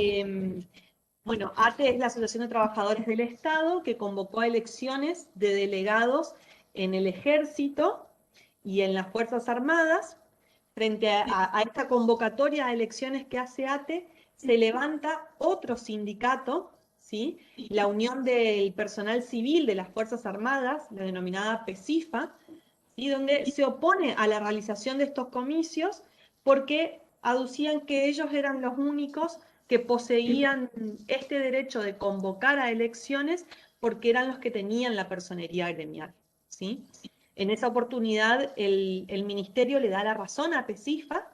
Bueno, ATE es la Asociación de Trabajadores del Estado que convocó a elecciones de delegados en el Ejército y en las Fuerzas Armadas. Frente a esta convocatoria a elecciones que hace ATE, se levanta otro sindicato, ¿sí? La Unión del Personal Civil de las Fuerzas Armadas, la denominada PECIFA, ¿sí? Donde se opone a la realización de estos comicios porque aducían que ellos eran los únicos que poseían este derecho de convocar a elecciones porque eran los que tenían la personería gremial, ¿sí? En esa oportunidad el ministerio le da la razón a PECIFA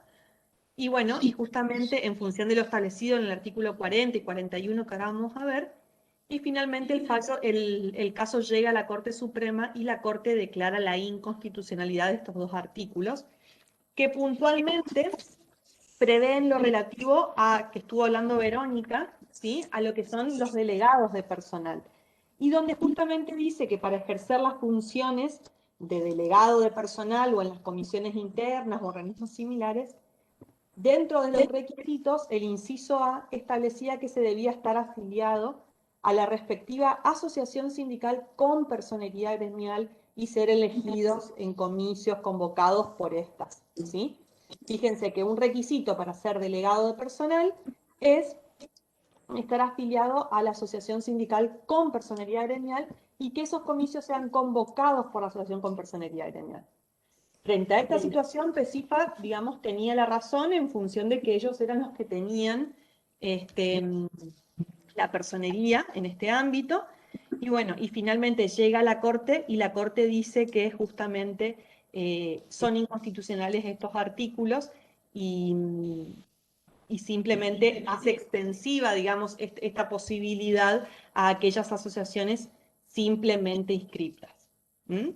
y bueno, y justamente en función de lo establecido en el artículo 40 y 41 que ahora vamos a ver, y finalmente el caso llega a la Corte Suprema y la Corte declara la inconstitucionalidad de estos dos artículos, que puntualmente prevén lo relativo a, que estuvo hablando Verónica, ¿sí? A lo que son los delegados de personal. Y donde justamente dice que para ejercer las funciones de delegado de personal o en las comisiones internas o organismos similares, dentro de los requisitos, el inciso A establecía que se debía estar afiliado a la respectiva asociación sindical con personería gremial y ser elegidos en comicios convocados por estas, ¿sí? Fíjense que un requisito para ser delegado de personal es estar afiliado a la asociación sindical con personería gremial y que esos comicios sean convocados por la asociación con personería gremial. Frente a esta situación, PECIFA, digamos, tenía la razón en función de que ellos eran los que tenían la personería en este ámbito. Y bueno, y finalmente llega a la Corte y la Corte dice que justamente son inconstitucionales estos artículos y simplemente hace extensiva, digamos, esta posibilidad a aquellas asociaciones simplemente inscritas. ¿Mm?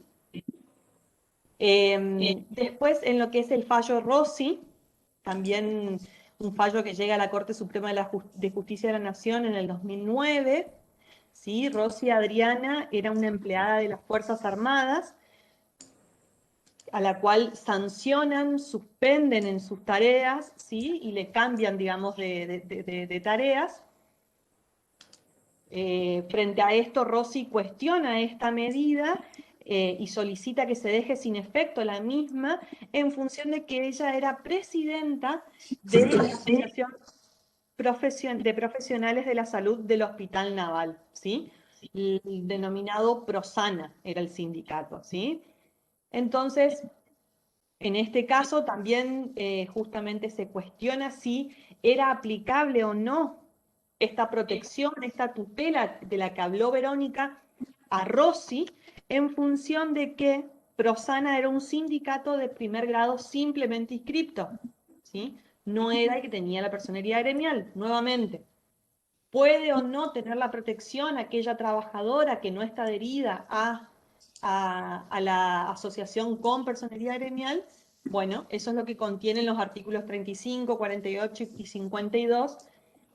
Después, en lo que es el fallo Rossi, también un fallo que llega a la Corte Suprema de Justicia de la Nación en el 2009, ¿sí? Rossi Adriana era una empleada de las Fuerzas Armadas, a la cual sancionan, suspenden en sus tareas, ¿sí? Y le cambian, digamos, de tareas. Frente a esto, Rossi cuestiona esta medida y solicita que se deje sin efecto la misma en función de que ella era presidenta de la Asociación de Profesionales de la Salud del Hospital Naval, ¿sí? El denominado ProSana era el sindicato, ¿sí? Entonces, en este caso también justamente se cuestiona si era aplicable o no esta protección, esta tutela de la que habló Verónica a Rossi, en función de que ProSana era un sindicato de primer grado simplemente inscripto, ¿sí? No era el que tenía la personería gremial, nuevamente. ¿Puede o no tener la protección aquella trabajadora que no está adherida a a la asociación con personería gremial, bueno, eso es lo que contienen los artículos 35, 48 y 52,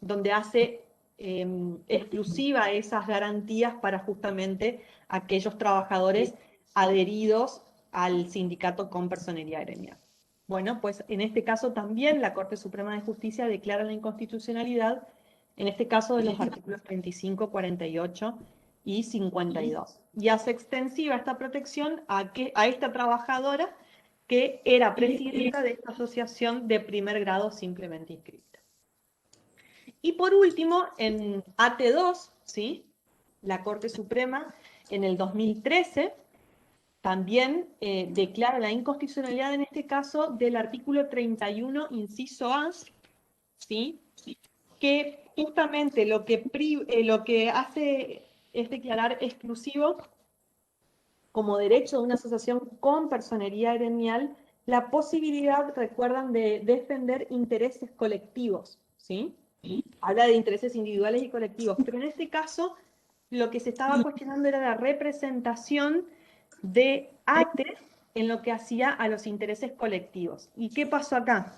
donde hace exclusiva esas garantías para justamente aquellos trabajadores adheridos al sindicato con personería gremial. Bueno, pues en este caso también la Corte Suprema de Justicia declara la inconstitucionalidad, en este caso de los artículos 35, 48 y 52. Y hace extensiva esta protección a esta trabajadora que era presidenta de esta asociación de primer grado simplemente inscrita. Y por último, en AT2, ¿sí? La Corte Suprema en el 2013 también declara la inconstitucionalidad en este caso del artículo 31, inciso A, ¿sí? Que justamente lo que hace es declarar exclusivo como derecho de una asociación con personería gremial la posibilidad, recuerdan, de defender intereses colectivos, ¿sí? Habla de intereses individuales y colectivos, pero en este caso lo que se estaba cuestionando era la representación de ATE en lo que hacía a los intereses colectivos. ¿Y qué pasó acá?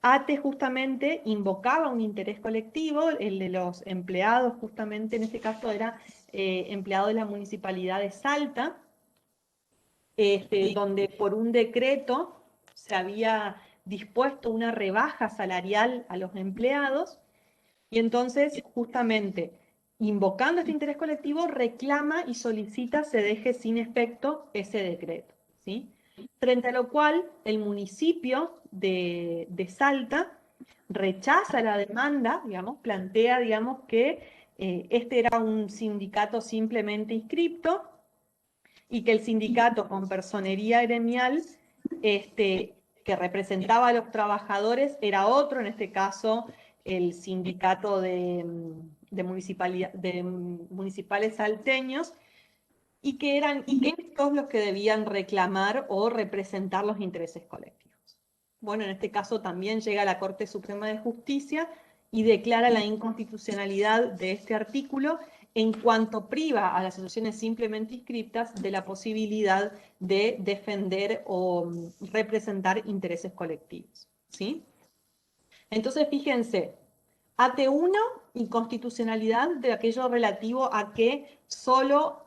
ATE justamente invocaba un interés colectivo, el de los empleados, justamente en este caso era empleado de la Municipalidad de Salta, donde por un decreto se había dispuesto una rebaja salarial a los empleados, y entonces justamente invocando este interés colectivo reclama y solicita se deje sin efecto ese decreto, ¿sí? Frente a lo cual el municipio de Salta rechaza la demanda, digamos, plantea, digamos, que este era un sindicato simplemente inscripto y que el sindicato con personería gremial que representaba a los trabajadores era otro, en este caso el sindicato de municipales salteños, y que eran estos los que debían reclamar o representar los intereses colectivos. Bueno, en este caso también llega la Corte Suprema de Justicia y declara la inconstitucionalidad de este artículo en cuanto priva a las asociaciones simplemente inscriptas de la posibilidad de defender o representar intereses colectivos, ¿sí? Entonces, fíjense, AT1, inconstitucionalidad de aquello relativo a que solo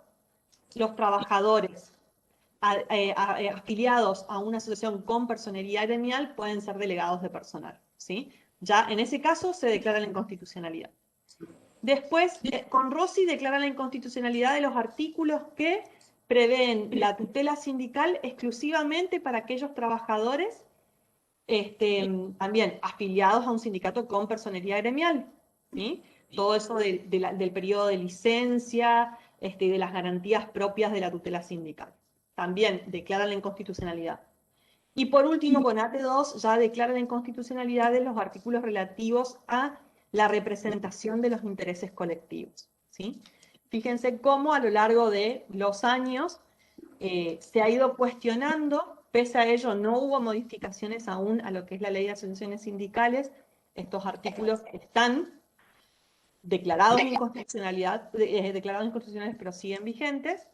los trabajadores afiliados a una asociación con personería gremial pueden ser delegados de personal, ¿sí? Ya en ese caso se declara la inconstitucionalidad. Después, con Rossi declara la inconstitucionalidad de los artículos que prevén la tutela sindical exclusivamente para aquellos trabajadores también afiliados a un sindicato con personería gremial, ¿sí? Todo eso del periodo de licencia, de las garantías propias de la tutela sindical. También declara la inconstitucionalidad. Y por último, con AT2 ya declara la inconstitucionalidad de los artículos relativos a la representación de los intereses colectivos, ¿sí? Fíjense cómo a lo largo de los años se ha ido cuestionando, pese a ello no hubo modificaciones aún a lo que es la ley de asociaciones sindicales, estos artículos están declarados inconstitucionales, pero siguen vigentes.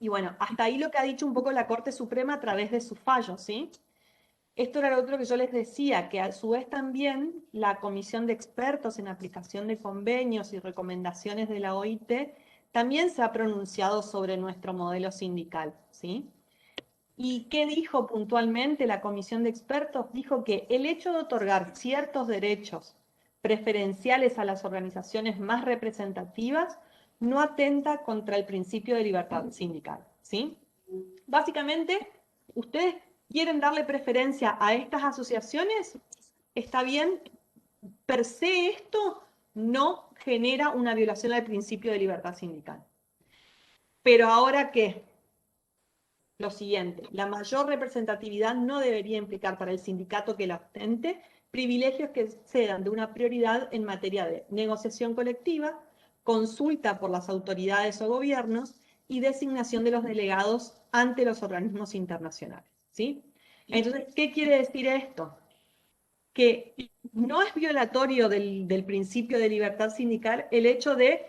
Y bueno, hasta ahí lo que ha dicho un poco la Corte Suprema a través de sus fallos, ¿sí? Esto era lo otro que yo les decía, que a su vez también la Comisión de Expertos en Aplicación de Convenios y Recomendaciones de la OIT también se ha pronunciado sobre nuestro modelo sindical, ¿sí? ¿Y qué dijo puntualmente la Comisión de Expertos? Dijo que el hecho de otorgar ciertos derechos preferenciales a las organizaciones más representativas no atenta contra el principio de libertad sindical, ¿sí? Básicamente, ustedes quieren darle preferencia a estas asociaciones, está bien, per se esto no genera una violación al principio de libertad sindical. Pero ahora, ¿qué? Lo siguiente, la mayor representatividad no debería implicar para el sindicato que la ostente privilegios que excedan de una prioridad en materia de negociación colectiva, consulta por las autoridades o gobiernos y designación de los delegados ante los organismos internacionales, ¿sí? Entonces, ¿qué quiere decir esto? Que no es violatorio del principio de libertad sindical el hecho de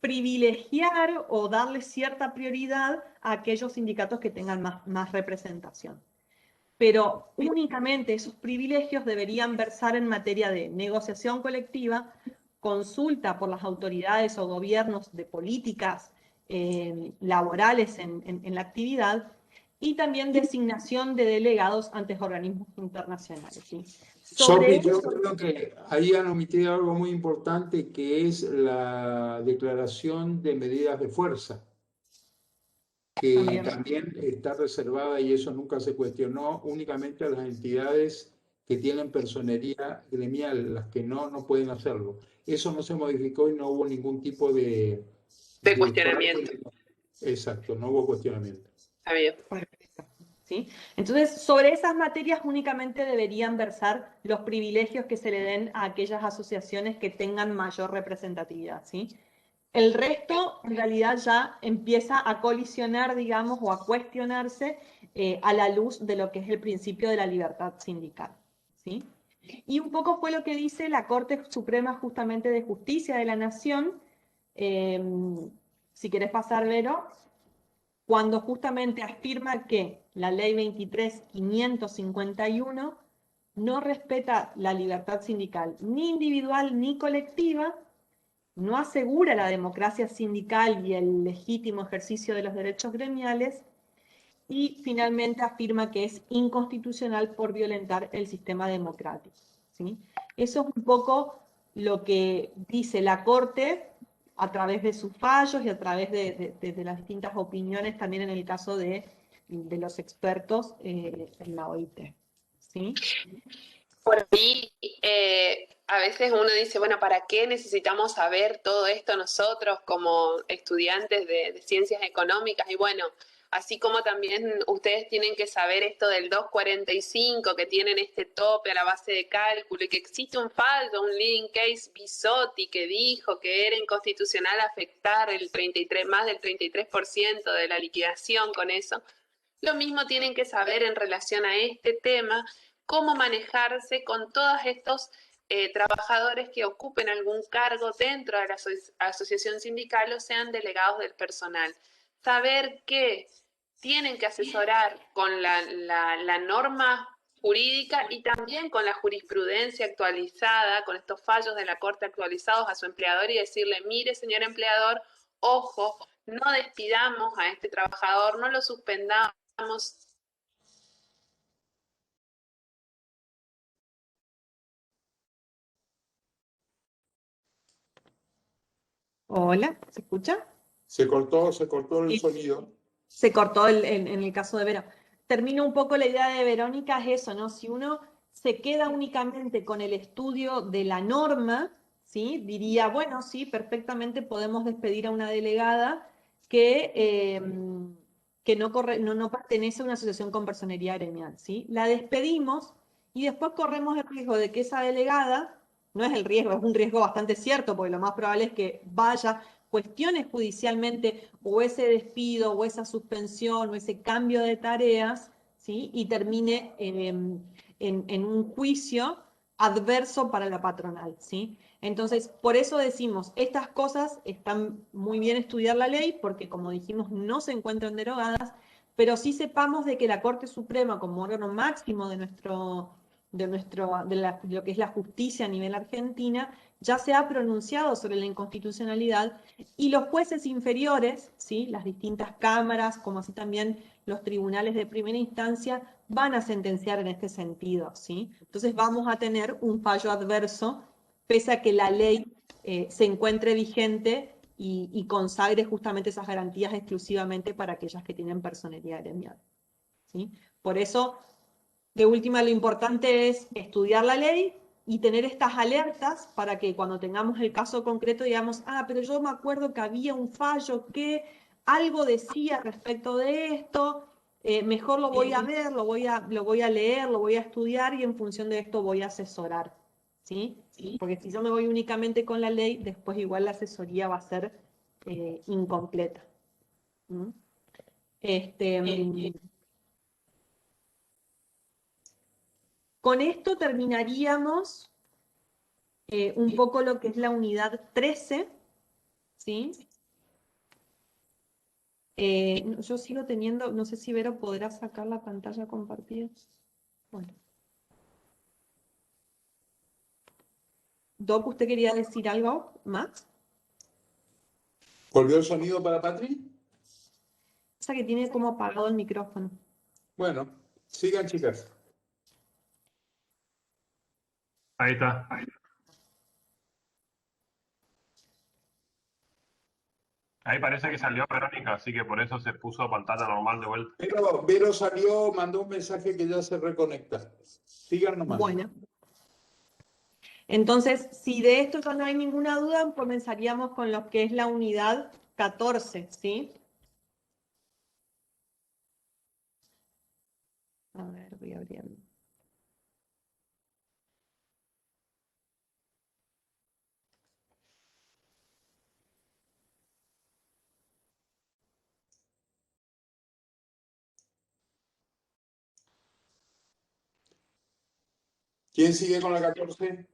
privilegiar o darle cierta prioridad a aquellos sindicatos que tengan más representación. Pero únicamente esos privilegios deberían versar en materia de negociación colectiva, consulta por las autoridades o gobiernos de políticas laborales en la actividad, y también designación de delegados ante organismos internacionales. ¿Sí? Sophie, yo creo que ahí han omitido algo muy importante, que es la declaración de medidas de fuerza, que también está reservada, y eso nunca se cuestionó, únicamente a las entidades que tienen personería gremial. Las que no pueden hacerlo. Eso no se modificó y no hubo ningún tipo de cuestionamiento. Exacto, no hubo cuestionamiento. Está bien. ¿Sí? Entonces, sobre esas materias únicamente deberían versar los privilegios que se le den a aquellas asociaciones que tengan mayor representatividad, ¿sí? El resto, en realidad, ya empieza a colisionar, digamos, o a cuestionarse a la luz de lo que es el principio de la libertad sindical, ¿sí? Y un poco fue lo que dice la Corte Suprema justamente de Justicia de la Nación. Si querés pasar, Vero, cuando justamente afirma que la ley 23.551 no respeta la libertad sindical ni individual ni colectiva, no asegura la democracia sindical y el legítimo ejercicio de los derechos gremiales, y finalmente afirma que es inconstitucional por violentar el sistema democrático, ¿sí? Eso es un poco lo que dice la Corte a través de sus fallos y a través de las distintas opiniones, también en el caso de los expertos en la OIT, ¿sí? Por ahí, a veces uno dice, bueno, ¿para qué necesitamos saber todo esto nosotros como estudiantes de ciencias económicas? Y bueno, así como también ustedes tienen que saber esto del 245, que tienen este tope a la base de cálculo, y que existe un fallo, un leading case Bisotti, que dijo que era inconstitucional afectar más del 33% de la liquidación con eso. Lo mismo tienen que saber en relación a este tema, cómo manejarse con todos estos trabajadores que ocupen algún cargo dentro de la asociación sindical o sean delegados del personal. Saber que tienen que asesorar con la norma jurídica y también con la jurisprudencia actualizada, con estos fallos de la Corte actualizados a su empleador, y decirle, mire, señor empleador, ojo, no despidamos a este trabajador, no lo suspendamos. Hola, ¿se escucha? Se cortó el sonido. Se cortó en el caso de Vero. Termino un poco la idea de Verónica, es eso, ¿no? Si uno se queda únicamente con el estudio de la norma, ¿sí? Diría, bueno, sí, perfectamente podemos despedir a una delegada que no pertenece a una asociación con personería gremial, ¿sí? La despedimos y después corremos el riesgo de que esa delegada, no es el riesgo, es un riesgo bastante cierto, porque lo más probable es que vaya, cuestiones judicialmente o ese despido o esa suspensión o ese cambio de tareas, ¿sí? Y termine en un juicio adverso para la patronal, ¿sí? Entonces, por eso decimos, estas cosas están muy bien estudiar la ley, porque como dijimos, no se encuentran derogadas, pero sí sepamos de que la Corte Suprema, como órgano máximo de lo que es la justicia a nivel argentina, ya se ha pronunciado sobre la inconstitucionalidad, y los jueces inferiores, ¿sí? Las distintas cámaras, como así también los tribunales de primera instancia, van a sentenciar en este sentido, ¿sí? Entonces vamos a tener un fallo adverso, pese a que la ley se encuentre vigente y consagre justamente esas garantías exclusivamente para aquellas que tienen personería gremial, ¿sí? Por eso, de última, lo importante es estudiar la ley y tener estas alertas para que cuando tengamos el caso concreto digamos, pero yo me acuerdo que había un fallo que algo decía respecto de esto, mejor lo voy a ver, lo voy a leer, lo voy a estudiar, y en función de esto voy a asesorar, ¿sí? Porque si yo me voy únicamente con la ley, después igual la asesoría va a ser incompleta. ¿Mm? Con esto terminaríamos un poco lo que es la unidad 13, ¿sí? Yo sigo teniendo, no sé si Vero podrá sacar la pantalla compartida. Bueno. Doc, ¿usted quería decir algo más? ¿Volvió el sonido para Patri? Esa que tiene como apagado el micrófono. Bueno, sigan, chicas. Ahí está. Ahí parece que salió Verónica, así que por eso se puso pantalla normal de vuelta. Pero Vero salió, mandó un mensaje que ya se reconecta. Sigan nomás. Bueno. Entonces, si de esto ya no hay ninguna duda, comenzaríamos con lo que es la unidad 14, ¿sí? A ver, voy abriendo. ¿Quién sigue con la 14?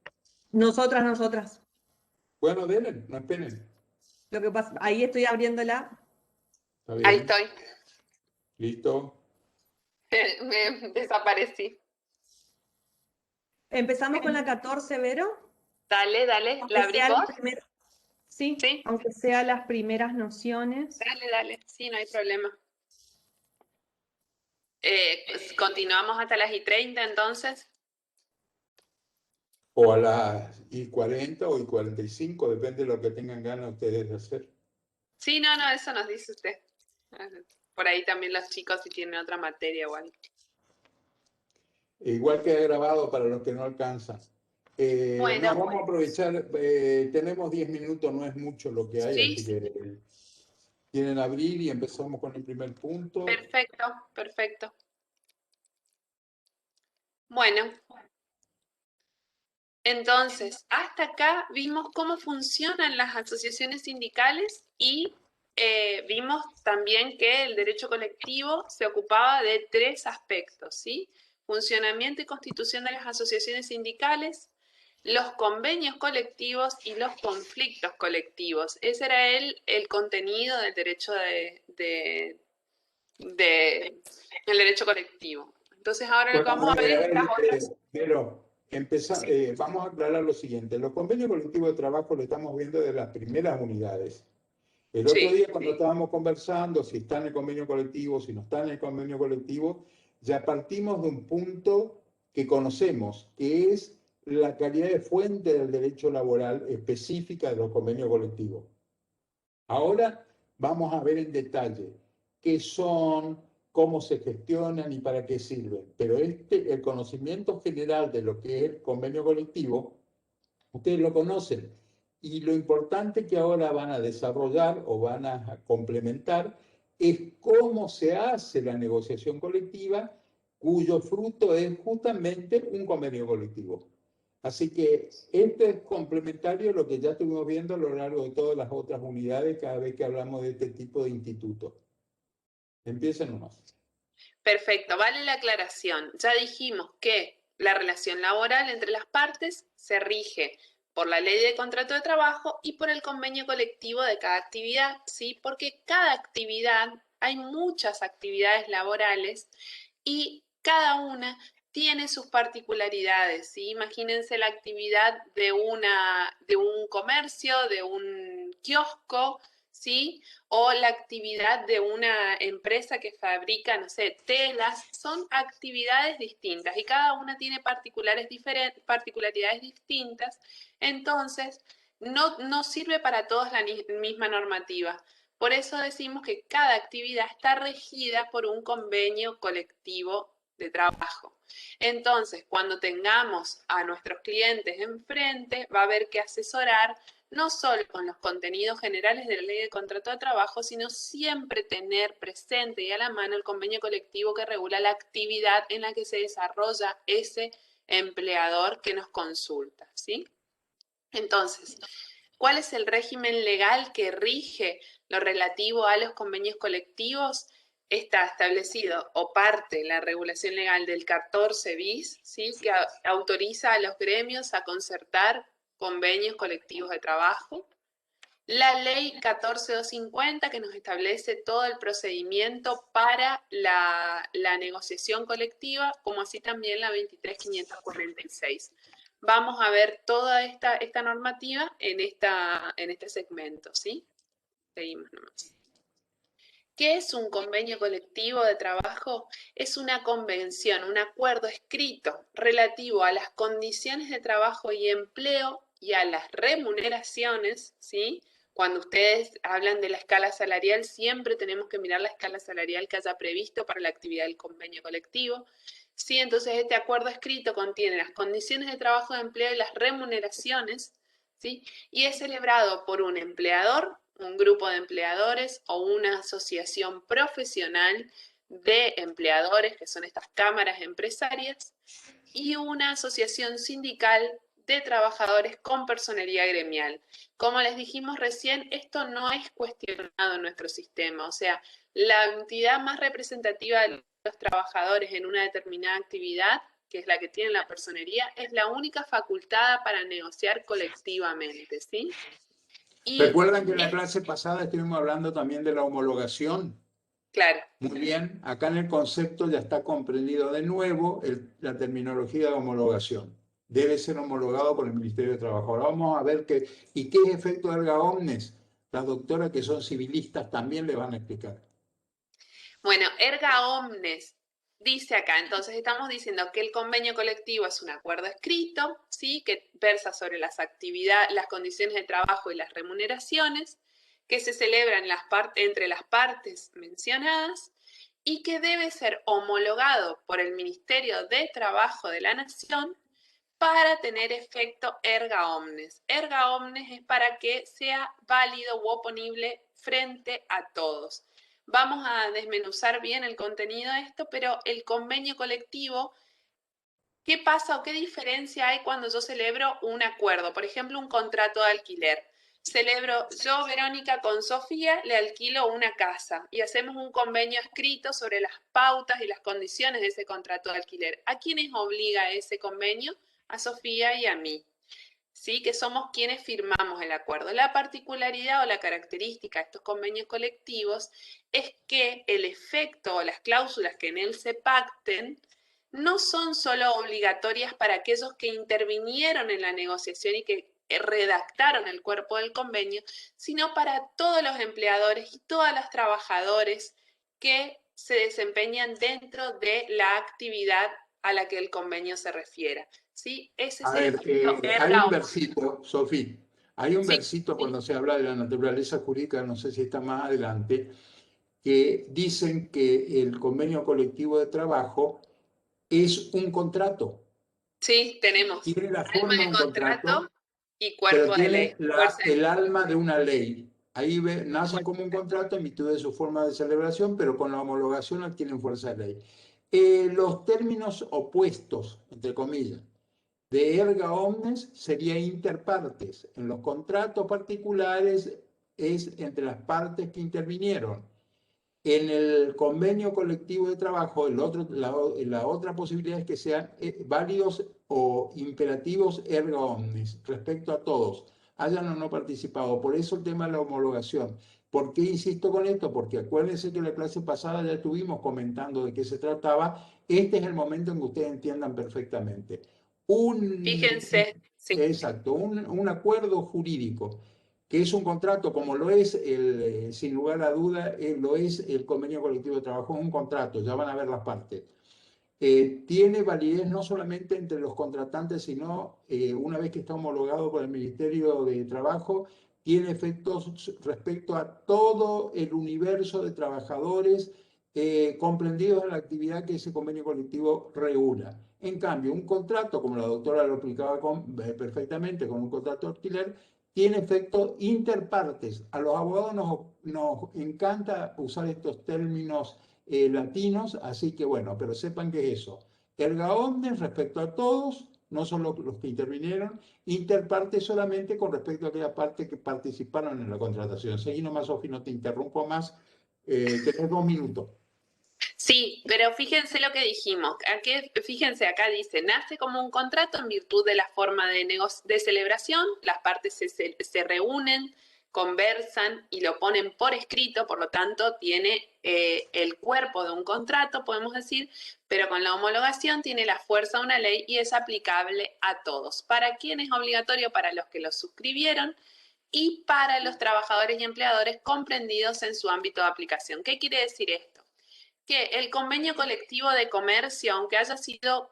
Nosotras. Bueno, denle, no esperen. Lo que pasa, ahí estoy abriéndola. Está bien. Ahí estoy. Listo. Me desaparecí. Empezamos con la 14, Vero. Dale, ¿la Aunque abrí sea vos? sí, Sí. aunque sea las primeras nociones. Dale, sí, no hay problema. Pues, continuamos hasta las y 30 entonces. O a las y 40 o y 45, depende de lo que tengan ganas ustedes de hacer. Sí, no, eso nos dice usted. Por ahí también los chicos si tienen otra materia o algo. Igual queda grabado para los que no alcanzan. Bueno. No, vamos a aprovechar, tenemos 10 minutos, no es mucho lo que hay, Sí, así que tienen abrir y empezamos con el primer punto. perfecto. Bueno, entonces, hasta acá vimos cómo funcionan las asociaciones sindicales y vimos también que el derecho colectivo se ocupaba de 3 aspectos, ¿sí? Funcionamiento y constitución de las asociaciones sindicales, los convenios colectivos y los conflictos colectivos. Ese era el contenido del derecho el derecho colectivo. Entonces ahora lo que vamos a ver es las otras. Pero vamos a aclarar lo siguiente. Los convenios colectivos de trabajo lo estamos viendo de las primeras unidades. El otro día cuando estábamos conversando si está en el convenio colectivo, si no está en el convenio colectivo, ya partimos de un punto que conocemos, que es la calidad de fuente del derecho laboral específica de los convenios colectivos. Ahora vamos a ver en detalle qué son, cómo se gestionan y para qué sirven. Pero el conocimiento general de lo que es el convenio colectivo, ustedes lo conocen. Y lo importante que ahora van a desarrollar o van a complementar es cómo se hace la negociación colectiva, cuyo fruto es justamente un convenio colectivo. Así que esto es complementario a lo que ya estuvimos viendo a lo largo de todas las otras unidades cada vez que hablamos de este tipo de institutos. Empiecen nomás. Perfecto, vale la aclaración. Ya dijimos que la relación laboral entre las partes se rige por la ley de contrato de trabajo y por el convenio colectivo de cada actividad, ¿sí? Porque cada actividad, hay muchas actividades laborales y cada una tiene sus particularidades, ¿sí? Imagínense la actividad de un comercio, de un kiosco, ¿sí? O la actividad de una empresa que fabrica, no sé, telas, son actividades distintas y cada una tiene particularidades distintas, entonces no sirve para todos la misma normativa. Por eso decimos que cada actividad está regida por un convenio colectivo de trabajo. Entonces, cuando tengamos a nuestros clientes enfrente, va a haber que asesorar no solo con los contenidos generales de la ley de contrato de trabajo, sino siempre tener presente y a la mano el convenio colectivo que regula la actividad en la que se desarrolla ese empleador que nos consulta, ¿sí? Entonces, ¿cuál es el régimen legal que rige lo relativo a los convenios colectivos? Está establecido o parte la regulación legal del 14 bis, ¿sí? Que autoriza a los gremios a concertar convenios colectivos de trabajo. la ley 14250 que nos establece todo el procedimiento para la negociación colectiva, como así también la 23546. Vamos a ver toda esta normativa en este segmento, ¿sí? Seguimos nomás. ¿Qué es un convenio colectivo de trabajo? Es una convención, un acuerdo escrito relativo a las condiciones de trabajo y empleo y a las remuneraciones, ¿sí? Cuando ustedes hablan de la escala salarial, siempre tenemos que mirar la escala salarial que haya previsto para la actividad del convenio colectivo. Sí, entonces este acuerdo escrito contiene las condiciones de trabajo, de empleo y las remuneraciones, ¿sí? Y es celebrado por un empleador, un grupo de empleadores o una asociación profesional de empleadores, que son estas cámaras empresarias, y una asociación sindical de trabajadores con personería gremial. Como les dijimos recién, esto no es cuestionado en nuestro sistema, o sea, la entidad más representativa de los trabajadores en una determinada actividad, que es la que tiene la personería, es la única facultada para negociar colectivamente, ¿sí? Y Recuerdan que en la clase pasada estuvimos hablando también de la homologación. claro. Muy bien, acá en el concepto ya está comprendido de nuevo la terminología de homologación. Debe ser homologado por el Ministerio de Trabajo. Ahora vamos a ver qué es efecto erga omnes. Las doctoras que son civilistas también le van a explicar. Bueno, erga omnes dice acá, entonces estamos diciendo que el convenio colectivo es un acuerdo escrito, ¿sí? Que versa sobre las actividades, las condiciones de trabajo y las remuneraciones, que se celebran entre las partes mencionadas y que debe ser homologado por el Ministerio de Trabajo de la Nación para tener efecto erga omnes. Erga omnes es para que sea válido u oponible frente a todos. Vamos a desmenuzar bien el contenido de esto, pero el convenio colectivo, ¿qué pasa o qué diferencia hay cuando yo celebro un acuerdo? Por ejemplo, un contrato de alquiler. Celebro yo, Verónica, con Sofía, le alquilo una casa y hacemos un convenio escrito sobre las pautas y las condiciones de ese contrato de alquiler. ¿A quiénes obliga ese convenio? A Sofía y a mí, ¿sí? Que somos quienes firmamos el acuerdo. La particularidad o la característica de estos convenios colectivos es que el efecto o las cláusulas que en él se pacten no son solo obligatorias para aquellos que intervinieron en la negociación y que redactaron el cuerpo del convenio, sino para todos los empleadores y todos los trabajadores que se desempeñan dentro de la actividad a la que el convenio se refiera. ¿Sí? Ese es A ver, hay un versito, Sofía, hay un versito cuando se habla de la naturaleza jurídica, no sé si está más adelante, que dicen que el convenio colectivo de trabajo es un contrato. Sí, tenemos. Tiene la Alma forma de de un contrato, y pero cuerpo de ley. tiene el alma de una ley. Ahí nacen como un contrato en virtud de su forma de celebración, pero con la homologación adquieren fuerza de ley. Los términos opuestos, entre comillas, de erga omnes sería interpartes. En los contratos particulares es entre las partes que intervinieron. En el convenio colectivo de trabajo, la otra posibilidad es que sean válidos o imperativos erga omnes respecto a todos, hayan o no participado. Por eso el tema de la homologación. ¿Por qué insisto con esto? Porque acuérdense que en la clase pasada ya estuvimos comentando de qué se trataba. Este es el momento en que ustedes entiendan perfectamente. Fíjense, sí. Exacto, un acuerdo jurídico que es un contrato, como lo es, sin lugar a duda, lo es el convenio colectivo de trabajo, es un contrato, ya van a ver las partes. Tiene validez no solamente entre los contratantes, sino una vez que está homologado por el Ministerio de Trabajo, tiene efectos respecto a todo el universo de trabajadores comprendidos en la actividad que ese convenio colectivo regula. En cambio, un contrato, como la doctora lo explicaba perfectamente, con un contrato de alquiler, tiene efectos interpartes. A los abogados nos encanta usar estos términos latinos, así que bueno, pero sepan que eso, erga omnes respecto a todos, no solo los que intervinieron, interparte solamente con respecto a aquella parte que participaron en la contratación. Seguí nomás, Sofi, no te interrumpo más, tenés 2 minutos. Sí, pero fíjense lo que dijimos. Fíjense, acá dice, nace como un contrato en virtud de la forma de celebración, las partes se reúnen, conversan y lo ponen por escrito, por lo tanto tiene el cuerpo de un contrato, podemos decir, pero con la homologación tiene la fuerza de una ley y es aplicable a todos. ¿Para quién es obligatorio? Para los que lo suscribieron y para los trabajadores y empleadores comprendidos en su ámbito de aplicación. ¿Qué quiere decir esto? Que el convenio colectivo de comercio, aunque haya sido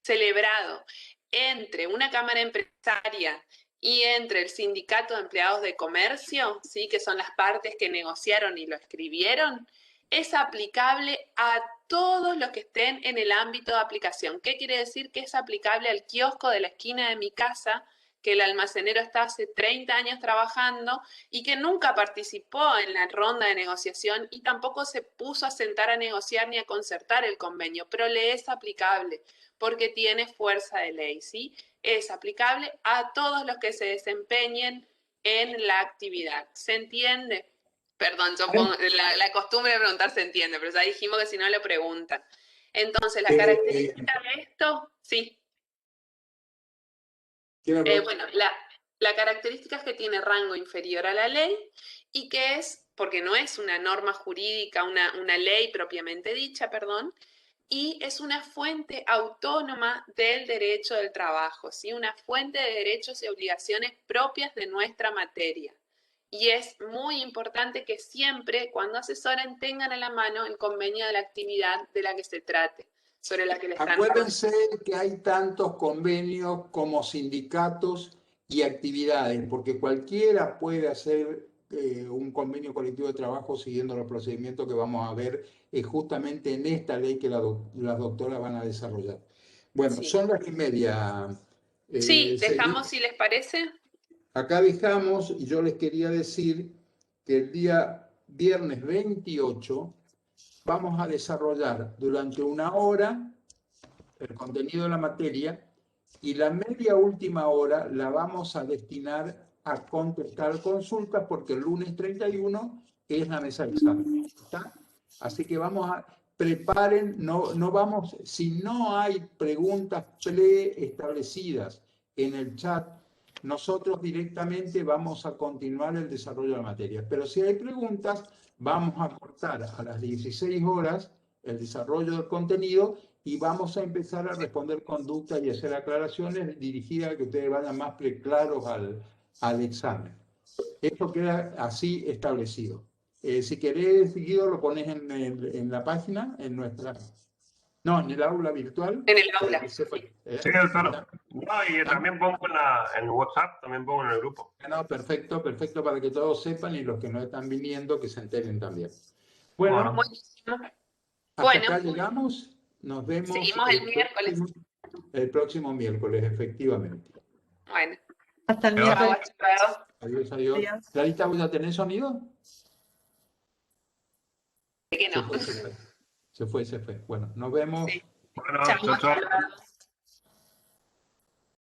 celebrado entre una cámara empresaria y entre el sindicato de empleados de comercio, ¿sí?, que son las partes que negociaron y lo escribieron, es aplicable a todos los que estén en el ámbito de aplicación. ¿Qué quiere decir? Que es aplicable al kiosco de la esquina de mi casa, que el almacenero está hace 30 años trabajando y que nunca participó en la ronda de negociación y tampoco se puso a sentar a negociar ni a concertar el convenio, pero le es aplicable porque tiene fuerza de ley, ¿sí? Es aplicable a todos los que se desempeñen en la actividad. ¿Se entiende? Perdón, yo pongo la costumbre de preguntar se entiende, pero ya dijimos que si no lo preguntan. Entonces, la característica de esto, sí. Bueno, la característica es que tiene rango inferior a la ley y que es, porque no es una norma jurídica, una ley propiamente dicha, perdón, y es una fuente autónoma del derecho del trabajo, ¿sí? Una fuente de derechos y obligaciones propias de nuestra materia. Y es muy importante que siempre, cuando asesoren, tengan a la mano el convenio de la actividad de la que se trate, sobre la que le están... Acuérdense que hay tantos convenios como sindicatos y actividades, porque cualquiera puede hacer un convenio colectivo de trabajo siguiendo los procedimientos que vamos a ver justamente en esta ley que las doctoras van a desarrollar. Bueno, sí. Son las 1:30. Sí, dejamos si les parece. Acá dejamos, y yo les quería decir que el día viernes 28 vamos a desarrollar durante 1 hora el contenido de la materia y la media última hora la vamos a destinar a contestar consultas porque el lunes 31 es la mesa de examen. ¿Está? Así que preparen, no vamos, si no hay preguntas preestablecidas en el chat, nosotros directamente vamos a continuar el desarrollo de la materia. Pero si hay preguntas, vamos a cortar a las 16 horas el desarrollo del contenido y vamos a empezar a responder conductas y hacer aclaraciones dirigidas a que ustedes vayan más claros al examen. Esto queda así establecido. Si querés, Guido, lo pones en la página, en el aula virtual. En el aula. Sí, doctor. No, y también pongo en WhatsApp, también pongo en el grupo. No, perfecto, para que todos sepan y los que no están viniendo que se enteren también. Bueno, hasta acá llegamos. Nos vemos. Seguimos el miércoles. El próximo miércoles, efectivamente. Bueno. Hasta el miércoles. Adiós. Clarita, ¿vos ya tenés sonido? Que no. Se fue. Bueno, nos vemos. Sí. Bueno, chao. chao.